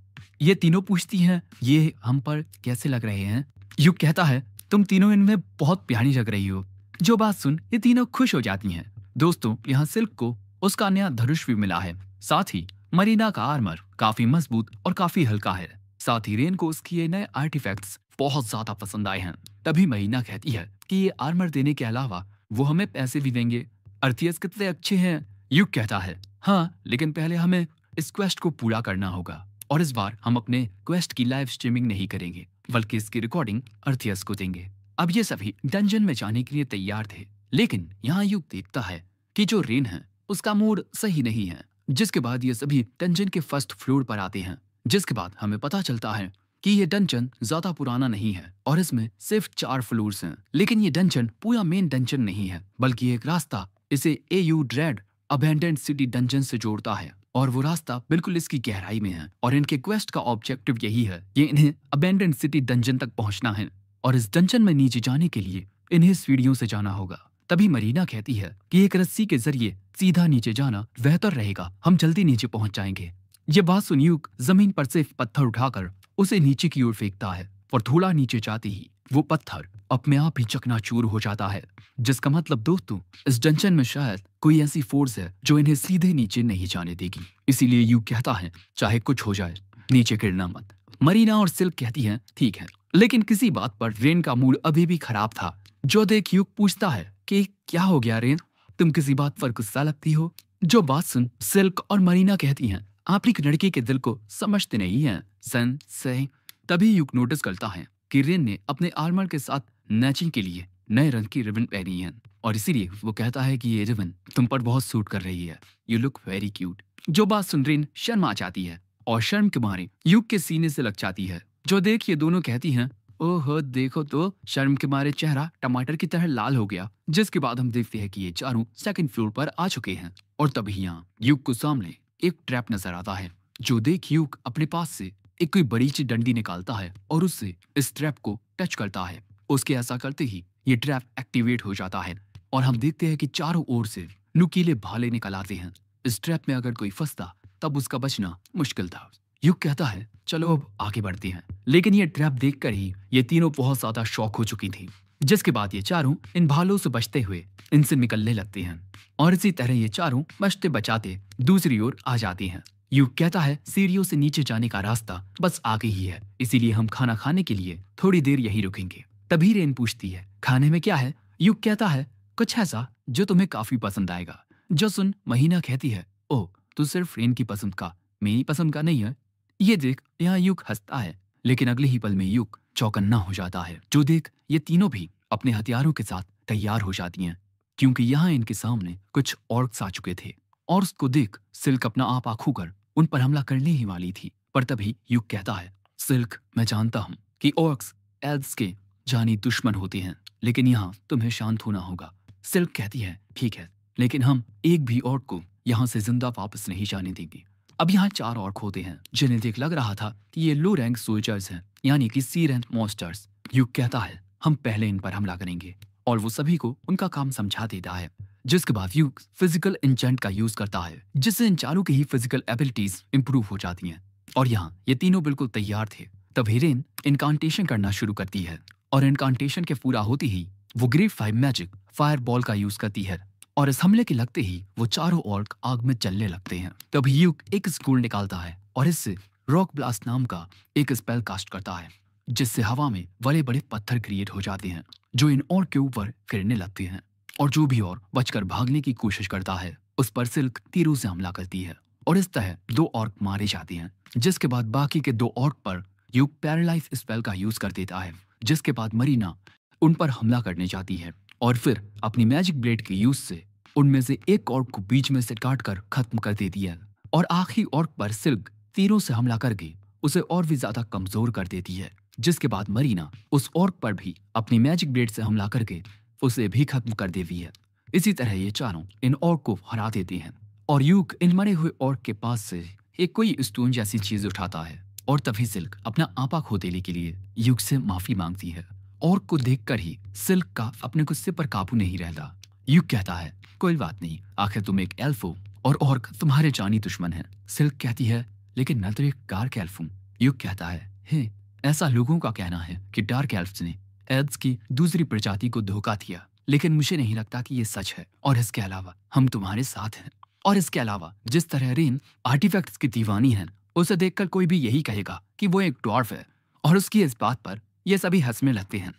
ये तीनों पूछती हैं, ये हम पर कैसे लग रहे हैं? यूक कहता है, तुम तीनों इनमें बहुत प्यारी लग रही हो। जो बात सुन ये तीनों खुश हो जाती हैं। दोस्तों, यहाँ सिल्क को उसका नया धनुष भी मिला है। साथ ही मरीना का आर्मर काफी मजबूत और काफी हल्का है। साथ ही रेन को उसके ये नए आर्टिफैक्ट्स बहुत ज्यादा पसंद आए हैं। तभी मरीना कहती है कि ये आर्मर देने के अलावा वो हमें पैसे भी देंगे। अर्थियस कितने अच्छे हैं। यूक कहता है, हाँ, लेकिन पहले हमें इस क्वेस्ट को पूरा करना होगा और इस बार हम अपने क्वेस्ट की लाइव स्ट्रीमिंग नहीं करेंगे बल्कि इसकी रिकॉर्डिंग अर्थियस को देंगे। अब ये सभी डंजन में जाने के लिए तैयार थे, लेकिन यहाँ यूक देखता है कि जो रेन है उसका मूड सही नहीं है। जिसके बाद ये सभी डंजन के फर्स्ट फ्लोर पर आते हैं। जिसके बाद हमें पता चलता है कि ये डंजन ज्यादा पुराना नहीं है और इसमें सिर्फ 4 फ्लोर्स हैं। लेकिन ये डंजन पूरा मेन डंजन नहीं है, बल्कि एक रास्ता इसे AU dread abandoned city dungeon से जोड़ता है और वो रास्ता बिल्कुल इसकी गहराई में है और इनके क्वेस्ट का ऑब्जेक्टिव यही है कि इन्हें अबैंडन्ड सिटी डंजन तक पहुंचना है और इस डंजन में नीचे जाने के लिए इन्हें सीढ़ियों से जाना होगा। तभी मरीना कहती है कि एक रस्सी के जरिए सीधा नीचे जाना बेहतर रहेगा, हम जल्दी नीचे पहुंच जाएंगे। ये बात सुन यूक जमीन पर से एक पत्थर उठाकर उसे नीचे की ओर फेंकता है और थोड़ा नीचे जाते ही वो पत्थर अपने आप ही चकनाचूर हो जाता है, जिसका मतलब दोस्तों इस डंजन में शायद कोई ऐसी फोर्स है जो इन्हें सीधे नीचे नहीं जाने देगी। इसीलिए यूक कहता है चाहे कुछ हो जाए नीचे गिरना मत। मरीना और सिल्क कहती है ठीक है, लेकिन किसी बात पर रेन का मूड अभी भी खराब था। जो देख यूक पूछता है कि क्या हो गया रेन, तुम किसी बात पर गुस्सा लगती हो। जो बात सुन सिल्क और मरीना कहती हैं आप एक लड़के के दिल को समझते नहीं हैं सन से। तभी यूक नोटिस करता है कि रेन ने अपने आर्मर के साथ मैचिंग के लिए नए रंग की रिबन पहनी है और इसीलिए वो कहता है कि ये रिबन तुम पर बहुत सूट कर रही है, यू लुक वेरी क्यूट। जो बात सुन रेन शर्मा जाती है और शर्म के मारे यूक के सीने से लग जाती है। जो देख ये दोनों कहती हैं ओह देखो तो शर्म के मारे चेहरा टमाटर की तरह लाल हो गया। जिसके बाद हम देखते हैं कि ये चारों सेकंड फ्लोर पर आ चुके हैं और तभी यहाँ यूक को सामने एक ट्रैप नजर आता है। जो देख यूक अपने पास से एक कोई बड़ी सी डंडी निकालता है और उससे इस ट्रैप को टच करता है। उसके ऐसा करते ही ये ट्रैप एक्टिवेट हो जाता है और हम देखते हैं कि चारों ओर से नुकीले भाले निकल आते हैं। इस ट्रैप में अगर कोई फंसता तब उसका बचना मुश्किल था। यूक कहता है चलो अब आगे बढ़ते हैं, लेकिन ये ट्रैप देखकर ही ये तीनों बहुत ज्यादा शॉक हो चुकी थी। जिसके बाद ये चारों इन भालों से बचते हुए इनसे निकलने लगते हैं और इसी तरह ये चारों बचते बचाते दूसरी ओर आ जाते हैं। यूक कहता है सीढ़ियों से नीचे जाने का रास्ता बस आगे ही है, इसीलिए हम खाना खाने के लिए थोड़ी देर यही रुकेंगे। तभी रेन पूछती है खाने में क्या है। यूक कहता है कुछ ऐसा जो तुम्हें काफी पसंद आएगा। जो सुन महीना कहती है ओह तू सिर्फ रेन की पसंद का, मेरी पसंद का नहीं है। ये देख यहाँ यूक हंसता है, लेकिन अगले ही पल में यूक चौकन्ना हो जाता है। जो देख ये तीनों भी अपने हथियारों के साथ तैयार हो जाती हैं, क्योंकि यहाँ इनके सामने कुछ ऑर्क्स आ चुके थे और उसको देख सिल्क अपना आप आंखों कर उन पर हमला करने ही वाली थी। पर तभी यूक कहता है सिल्क मैं जानता हूँ कि ऑर्क्स एल्व्स के जानी दुश्मन होते हैं, लेकिन यहाँ तुम्हें शांत होना होगा। सिल्क कहती है ठीक है, लेकिन हम एक भी ऑर्क को यहाँ से जिंदा वापस नहीं जाने देंगे। अब यहाँ 4 ऑर्क होते हैं जिन्हें देख लग रहा था कि ये लो रैंक सोल्जर्स हैं, यानी कि सी रैंक मॉन्स्टर्स। यूक कहता है हम पहले इन पर हमला करेंगे और वो सभी को उनका काम समझा देता है। जिसके बाद यूक फिजिकल इंचेंट का यूज करता है, जिससे इन चारों की ही फिजिकल एबिलिटीज इंप्रूव हो जाती हैं। और यहाँ ये तीनों बिल्कुल तैयार थे तभी रेन इनकांटेशन करना शुरू करती है और इनकांटेशन के पूरा होते ही वो ग्रेड 5 मैजिक फायर बॉल का यूज करती है और इस हमले के लगते ही वो चारों ऑर्क आग में जलने लगते हैं। तभी यूक एक स्कूल निकालता है और इससे रॉक ब्लास्ट नाम का एक स्पेल कास्ट करता है, जिससे हवा में बड़े बड़े पत्थर क्रिएट हो जाते हैं जो इन ऑर्क के ऊपर गिरने लगते हैं और जो भी और बचकर भागने की कोशिश करता है उस पर सिल्क तीरों से हमला करती है और इस तरह 2 ऑर्क मारे जाते हैं। जिसके बाद बाकी के 2 ऑर्क पर यूक पैरालाइज स्पेल का यूज कर देता है, जिसके बाद मरीना उन पर हमला करने जाती है और फिर अपनी मैजिक ब्लेड के यूज से उनमें से एक ऑर्क को बीच में से काट कर खत्म कर देती है और आखिरी ऑर्क पर सिल्क तीरों से हमला करके उसे और भी ज्यादा कमजोर कर देती है। जिसके बाद मरीना उस ऑर्क पर भी अपनी मैजिक ब्लेड से हमला करके उसे भी खत्म कर देती है। इसी तरह ये चारों इन ऑर्क को हरा देते हैं और यूक इन मरे हुए ऑर्क के पास से एक कोई स्टोन जैसी चीज उठाता है और तभी सिल्क अपना आपा खो देने के लिए यूक से माफी मांगती है। ऑर्क को देखकर ही सिल्क का अपने गुस्से पर काबू नहीं रहता। यूक कहता है कोई बात नहीं, आखिर तुम एक एल्फ हो और ऑर्क तुम्हारे जानी दुश्मन है। सिल्क कहती है लेकिन मैं तो एक डार्क एल्फ हूँ। यूक कहता है हे ऐसा लोगों का कहना है कि डार्क एल्फ्स ने एल्व्स की दूसरी प्रजाति को धोखा दिया, लेकिन मुझे नहीं लगता कि ये सच है और इसके अलावा हम तुम्हारे साथ हैं। और इसके अलावा जिस तरह रेन आर्टिफैक्ट्स की दीवानी है उसे देखकर कोई भी यही कहेगा कि वो एक ड्वार्फ है और उसकी इस बात पर ये सभी हंसने लगते हैं।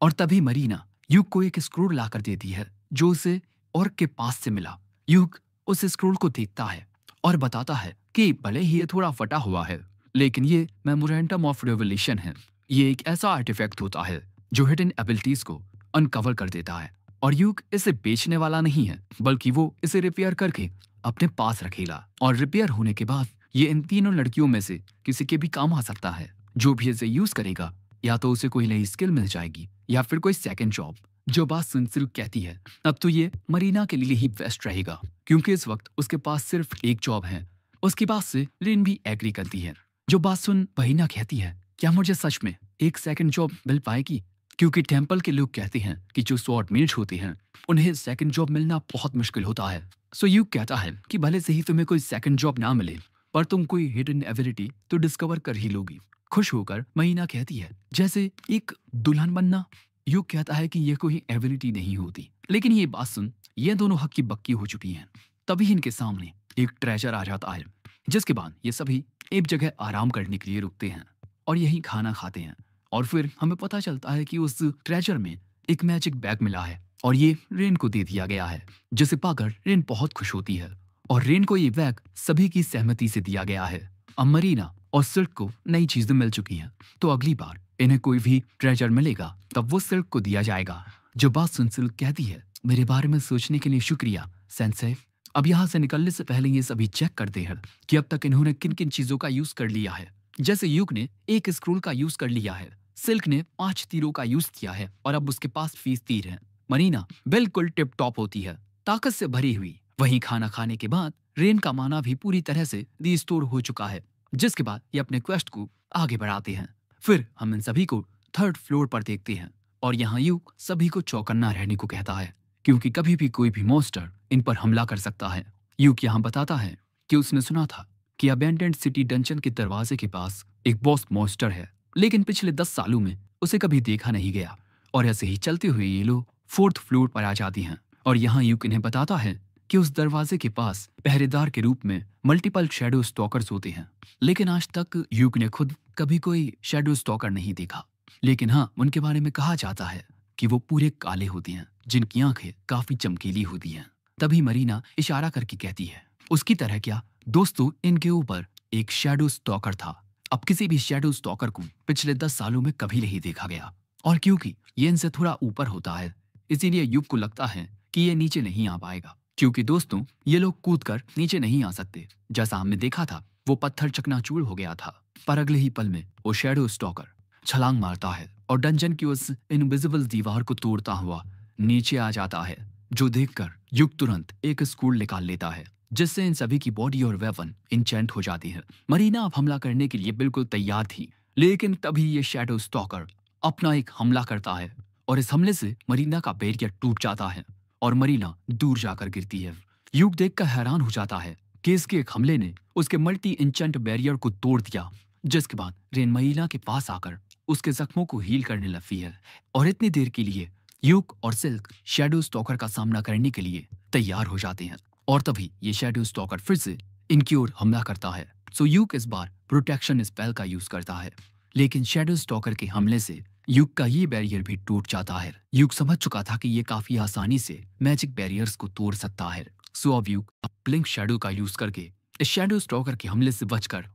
और तभी मरीना यूक को एक स्क्रूल ला कर देती है जो उसे ऑर्क के पास से मिला। यूक उस स्क्रूल को देखता है और बताता है कि भले ही ये थोड़ा फटा हुआ है, लेकिन ये मेमोरेंटम ऑफ रेवलेशन है। ये एक ऐसा आर्टिफैक्ट होता है जो हिडन एबिलिटीज को अनकवर कर देता है और यूक इसे बेचने वाला नहीं है, बल्कि वो इसे रिपेयर करके अपने पास रखेगा और रिपेयर होने के बाद ये इन तीनों लड़कियों में से किसी के भी काम आ सकता है। जो भी इसे यूज करेगा या तो उसे कोई नई स्किल मिल जाएगी या फिर कोई सेकंड जॉब जो बात सुन सिल्क कहती है, अब तो ये मरीना के लिए ही बेस्ट रहेगा, क्योंकि इस वक्त उसके पास सिर्फ एक जॉब है। उसकी बात से रेन भी एग्री करती है। जो बात सुन मरीना कहती है, क्या मुझे सच में एक सेकंड जॉब मिल पाएगी? क्योंकि टेम्पल के लोग कहते हैं कि जो स्वॉर्ड मेज होते हैं उन्हें सेकंड जॉब मिलना बहुत मुश्किल होता है। सो यूक कहता है कि भले से ही तुम्हें कोई सेकंड जॉब ना मिले, पर तुम कोई हिडन एबिलिटी तो डिस्कवर कर ही लोगी। खुश होकर महीना कहती है, जैसे एक दुल्हन बनना। यूक कहता है कि यह कोई एबिलिटी नहीं होती। लेकिन ये बात सुन ये दोनों हक्की बक्की हो चुकी हैं। तभी इनके सामने एक ट्रेजर आ जाता है, जिसके बाद ये सभी एक जगह आराम करने के लिए रुकते हैं और यहीं खाना खाते हैं। और फिर हमें पता चलता है कि उस ट्रेजर में एक मैजिक बैग मिला है और ये रेन को दे दिया गया है, जिसे पाकर रेन बहुत खुश होती है और रेन को ये बैग सभी की सहमति से दिया गया है। अब मरीना और सिल्क को नई चीजें मिल चुकी हैं, तो अगली बार इन्हें कोई भी ट्रेजर मिलेगा तब वो सिल्क को दिया जाएगा। जो बात सुन सिल्क कहती है, मेरे बारे में सोचने के लिए शुक्रिया सेंसेई। अब यहाँ से निकलने से पहले ये सभी चेक करते हैं कि अब तक इन्होंने किन किन चीजों का यूज कर लिया है। जैसे यूक ने एक स्क्रूल का यूज कर लिया है, सिल्क ने 5 तीरों का यूज किया है और अब उसके पास 20 तीर हैं। मरीना बिल्कुल टिप टॉप होती है, ताकत से भरी हुई। वहीं खाना खाने के बाद रेन का माना भी पूरी तरह से रिस्टोर हो चुका है, जिसके बाद ये अपने क्वेस्ट को आगे बढ़ाते हैं। फिर हम इन सभी को 3rd फ्लोर पर देखते हैं और यहाँ यूक सभी को चौकन्ना रहने को कहता है, क्योंकि कभी भी कोई भी मॉन्स्टर इन पर हमला कर सकता है। यूक यहाँ बताता है कि उसने सुना था कि अबैंडन्ड सिटी डंजन के दरवाजे के पास एक बॉस मॉन्स्टर है, लेकिन पिछले 10 सालों में उसे कभी देखा नहीं गया। और ऐसे ही चलते हुए ये लोग 4th फ्लोर पर आ जाती हैं और यहाँ यूक इन्हें बताता है कि उस दरवाजे के पास पहरेदार के रूप में मल्टीपल शैडो स्टॉकर्स होते हैं। लेकिन आज तक यूक ने खुद कभी कोई शैडो स्टॉकर नहीं देखा। लेकिन हाँ, उनके बारे में कहा जाता है कि वो पूरे काले होते हैं, जिनकी आंखें काफी चमकीली होती हैं। तभी मरीना इशारा करके कहती है, उसकी तरह क्या दोस्तों, इनके ऊपर एक शैडो स्टॉकर था। अब किसी भी शैडो स्टॉकर को पिछले 10 सालों में कभी नहीं देखा गया, और क्योंकि ये इनसे थोड़ा ऊपर होता है इसीलिए यूक को लगता है कि ये नीचे नहीं आ पाएगा। क्योंकि दोस्तों, ये लोग कूदकर नीचे नहीं आ सकते। जैसा हमने देखा था, वो पत्थर चकनाचूर हो गया था, पर अगले ही पल में वो शैडो स्टॉकर छलांग मारता है और डंजन की उस इनविजिबल दीवार को तोड़ता हुआ नीचे आ जाता है, जो देखकर यूक तुरंत एक स्क्रूल निकाल लेता है, जिससे इन सभी की बॉडी और वेपन इंचेंट हो जाती है। मरीना अब हमला करने के लिए बिल्कुल तैयार थी, लेकिन तभी ये शैडो स्टॉकर अपना एक हमला करता है और इस हमले से मरीना का बैरियर टूट जाता है और मरीना दूर जाकर गिरती है। यूक देखकर हैरान हो जाता है कि इसके एक हमले ने उसके मल्टी इंचेंट बैरियर को तोड़ दिया, जिसके बाद रेन मरीना के पास आकर उसके जख्मों को हील करने लगती है। और इतनी देर के लिए यूक और सिल्क शैडो स्टॉकर का सामना करने के लिए तैयार हो जाते हैं और तभी ये शैडो स्टॉकर फिर से इनकी ओर हमला करता है। सो यूक इस बार प्रोटेक्शन स्पेल का यूज करता है, लेकिन शैडो स्टॉकर के हमले से यूक का ये बैरियर भी टूट जाता है। यूक समझ चुका था कि ये काफी आसानी से मैजिक बैरियर्स को तोड़ सकता है। सो अब यूक ब्लिंक शैडो का यूज करके इस शैडो स्टॉकर के हमले से बचकर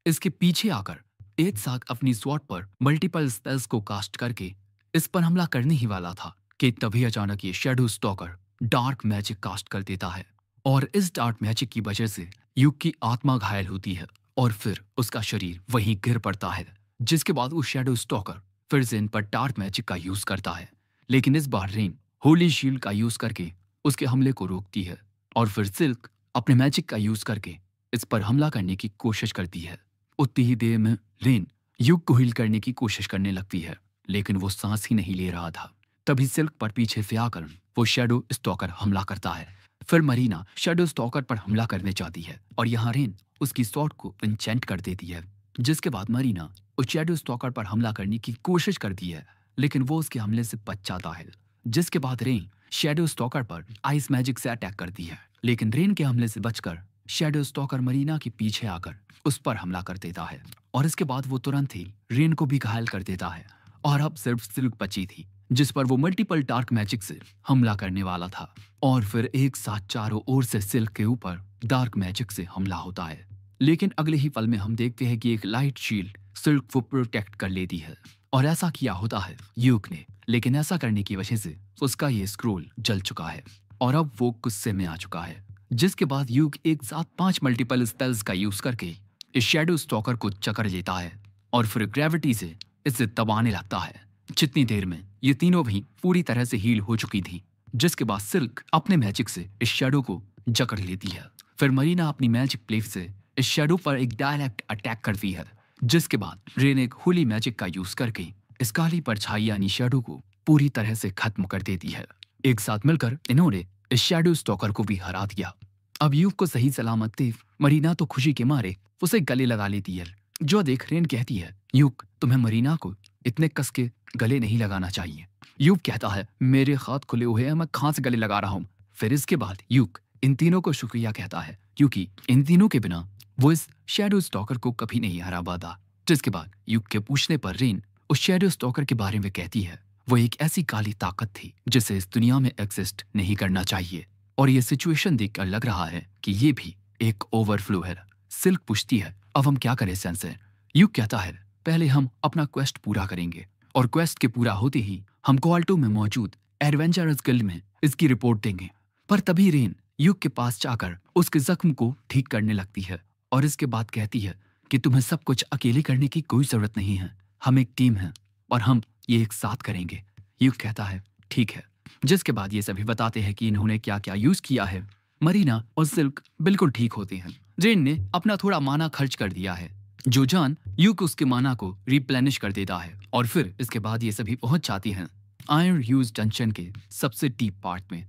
इसके पीछे आकर एक साथ अपनी स्वॉर्ड पर मल्टीपल स्पेल्स को कास्ट करके इस पर हमला करने ही वाला था कि तभी अचानक ये shadow stalker dark magic cast कर देता है और इस डार्क मैजिक की वजह से यूक की आत्मा घायल होती है और फिर उसका शरीर वहीं गिर पड़ता है, जिसके बाद वो शैडो स्टॉकर फिर से इन पर डार्क मैजिक का यूज करता है। लेकिन इस बार रेन होली शील्ड का यूज करके उसके हमले को रोकती है और फिर सिल्क अपने मैजिक का यूज करके इस पर हमला करने की कोशिश करती है। उतनी ही देर में रेन यूक को हील करने की कोशिश करने लगती है, लेकिन वो सांस ही नहीं ले रहा था। तभी सिल्क पर पीछे से आकर वो शैडो स्टॉकर हमला करता है। फिर मरीना शैडो स्टॉकर पर हमला करने जाती है और यहाँ रेन उसकी स्वॉर्ड को इंचेंट कर देती है, जिसके बाद मरीना उस शैडो स्टॉकर पर हमला करने की कोशिश करती है, लेकिन वो उसके हमले से बच जाता है। जिसके बाद रेन शैडो स्टॉकर पर आइस मैजिक से अटैक करती है, लेकिन रेन के हमले से बचकर शैडो स्टॉकर मरीना के पीछे आकर उस पर हमला कर देता है और इसके बाद वो तुरंत ही रेन को भी घायल कर देता है। और अब सिर्फ सिल्क बची थी, जिस पर वो मल्टीपल डार्क मैजिक से हमला करने वाला था और फिर एक साथ चारों ओर से सिल्क के ऊपर डार्क मैजिक से हमला होता है। लेकिन अगले ही पल में हम देखते हैं कि एक लाइट शील्ड सिल्क को प्रोटेक्ट कर लेती है और ऐसा किया होता है यूक ने, लेकिन ऐसा करने की वजह से उसका ये स्क्रोल जल चुका है और अब वो गुस्से में आ चुका है। जिसके बाद यूक एक साथ 5 मल्टीपल स्पेल्स का यूज करके इस शैडो स्टॉकर को चकर लेता है और फिर ग्रेविटी से इसे दबाने लगता है, जितनी देर में ये तीनों भी पूरी तरह से हील हो चुकी थी, जिसके बाद सिल्क अपने मैजिक से इस शैडो को जकड़ लेती है। फिर मरीना अपनी मैजिक प्लेट से इस शैडो पर एक डायरेक्ट अटैक करती है, जिसके बाद रेन एक होली मैजिक का यूज करके इस काली परछाई यानी शैडो को पूरी तरह से खत्म कर देती है। एक साथ मिलकर इन्होंने इस शैडो स्टॉकर को भी हरा दिया। अब यूक को सही सलामत देख मरीना तो खुशी के मारे उसे गले लगा लेती है। जो देख रेन कहती है, यूक तुम्हें मरीना को इतने कस के गले नहीं लगाना चाहिए। यूक कहता है, मेरे हाथ खुले हुए हैं, मैं कहाँ से गले लगा रहा हूँ। फिर इसके बाद यूक इन तीनों को शुक्रिया कहता है, क्योंकि इन तीनों के बिना वो इस शैडो स्टॉकर को कभी नहीं हरा पाता। जिसके बाद यूक के पूछने पर रेन उस शैडो स्टॉकर के बारे में कहती है, वो एक ऐसी काली ताकत थी जिसे इस दुनिया में एग्जिस्ट नहीं करना चाहिए, और ये सिचुएशन देखकर लग रहा है कि ये भी एक ओवरफ्लो है। सिल्क पूछती है, अब हम क्या करें सेंसर? यूक कहता है, पहले हम अपना क्वेस्ट पूरा करेंगे, और क्वेस्ट के पूरा होते ही हम क्वाल्टो में मौजूद एडवेंचरर्स गिल्ड में इसकी रिपोर्ट देंगे। पर तभी रेन यूक के पास जाकर उसके जख्म को ठीक करने लगती है और इसके बाद कहती है कि तुम्हें सब कुछ अकेले करने की कोई जरूरत नहीं है, हम एक टीम हैं और हम ये एक साथ करेंगे। यूक कहता है, ठीक है। जिसके बाद ये सभी बताते हैं कि इन्होंने क्या क्या यूज किया है। मरीना और सिल्क बिल्कुल ठीक होते हैं। रेन ने अपना थोड़ा माना खर्च कर दिया है, जो जान यूक उसके माना को रिप्लेनिश कर देता है, और फिर इसके बाद ये सभी पहुंच जाती हैं आयरन ह्यूज डंजन के सबसे डीप पार्ट में,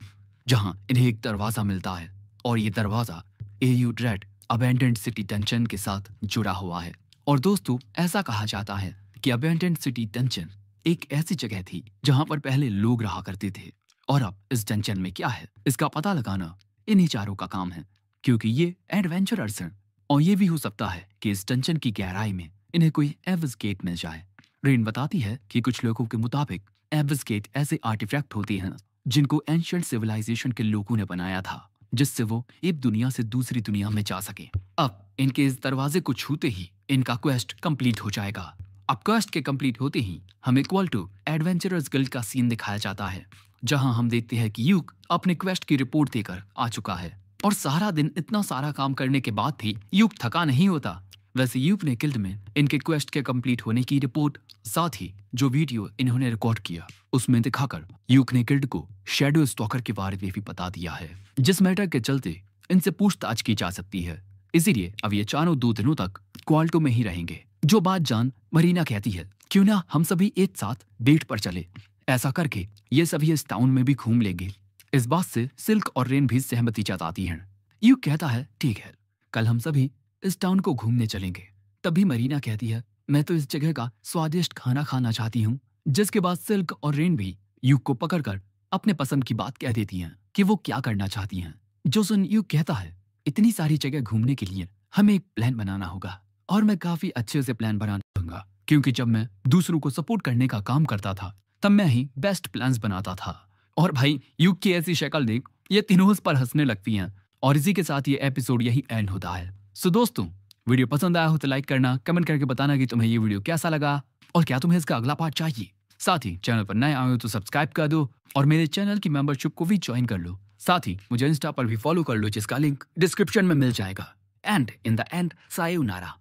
जहां इन्हें एक दरवाजा मिलता है, और ये दरवाजा AU dread abandoned city dungeon के साथ जुड़ा हुआ है। और दोस्तों, ऐसा कहा जाता है कि अबैंडन्ड सिटी डंजन एक ऐसी जगह थी जहां पर पहले लोग रहा करते थे, और अब इस डंजन में क्या है इसका पता लगाना इन्हीं चारों का काम है, क्योंकि ये एडवेंचरर्स हैं। और ये भी हो सकता है कि इस डंजन की गहराई में इन्हें कोई एविस गेट मिल जाए। रेन बताती है कि कुछ लोगों के मुताबिक एविस गेट ऐसे आर्टिफैक्ट होते हैं जिनको एंशिएंट सिविलाइजेशन के लोगों ने बनाया था, जिससे वो एक दुनिया से दूसरी दुनिया में जा सके। अब इनके इस दरवाजे को छूते ही इनका क्वेस्ट कंप्लीट हो जाएगा। अब क्वेस्ट के कंप्लीट होते ही हमें क्वाल्टो एडवेंचरर्स गिल्ड का सीन दिखाया जाता है, जहां हम देखते हैं कि यूक अपने क्वेस्ट की रिपोर्ट देकर आ चुका है। और सारा दिन इतना सारा काम करने के बाद भी यूक थका नहीं होता। वैसे यूक ने गिल्ड में इनके क्वेस्ट के कंप्लीट होने की रिपोर्ट, साथ ही जो वीडियो इन्होंने रिकॉर्ड किया उसमें दिखाकर यूक ने गिल्ड को शैडो स्टॉकर के बारे में भी बता दिया है, जिस मैटर के चलते इनसे पूछताछ की जा सकती है। इसीलिए अब ये चारों 2 दिनों तक क्वाल्टो में ही रहेंगे। जो बात जान मरीना कहती है, क्यों ना हम सभी एक साथ डेट पर चले, ऐसा करके ये सभी इस टाउन में भी घूम लेंगे। इस बात से सिल्क और रेन भी सहमति जताती हैं। यूक कहता है, ठीक है, कल हम सभी इस टाउन को घूमने चलेंगे। तभी मरीना कहती है, मैं तो इस जगह का स्वादिष्ट खाना खाना चाहती हूँ। जिसके बाद सिल्क और रेन भी यूक को पकड़कर अपने पसंद की बात कह देती हैं कि वो क्या करना चाहती हैं। जो सुन यूक कहता है, इतनी सारी जगह घूमने के लिए हमें एक प्लान बनाना होगा, और मैं काफी अच्छे से प्लान बना दूंगा, क्योंकि जब मैं दूसरों को सपोर्ट करने का काम करता था तब मैं ही बेस्ट प्लान्स बनाता था। और भाई यूक की ऐसी शक्ल देख ये तीनों उस पर हंसने लगती हैं। और इसी के साथ ये एपिसोड यही एंड होता है। सो दोस्तों, वीडियो पसंद आया हो तो लाइक करना, कमेंट करके बताना कि तुम्हें ये वीडियो कैसा लगा और क्या तुम्हें इसका अगला पार्ट चाहिए। साथ ही चैनल पर नए आए हो तो सब्सक्राइब कर दो और मेरे चैनल की मेंबरशिप को भी ज्वाइन कर लो। साथ ही मुझे इंस्टा पर भी फॉलो कर लो, जिसका लिंक डिस्क्रिप्शन में मिल जाएगा। And in the end, sayonara.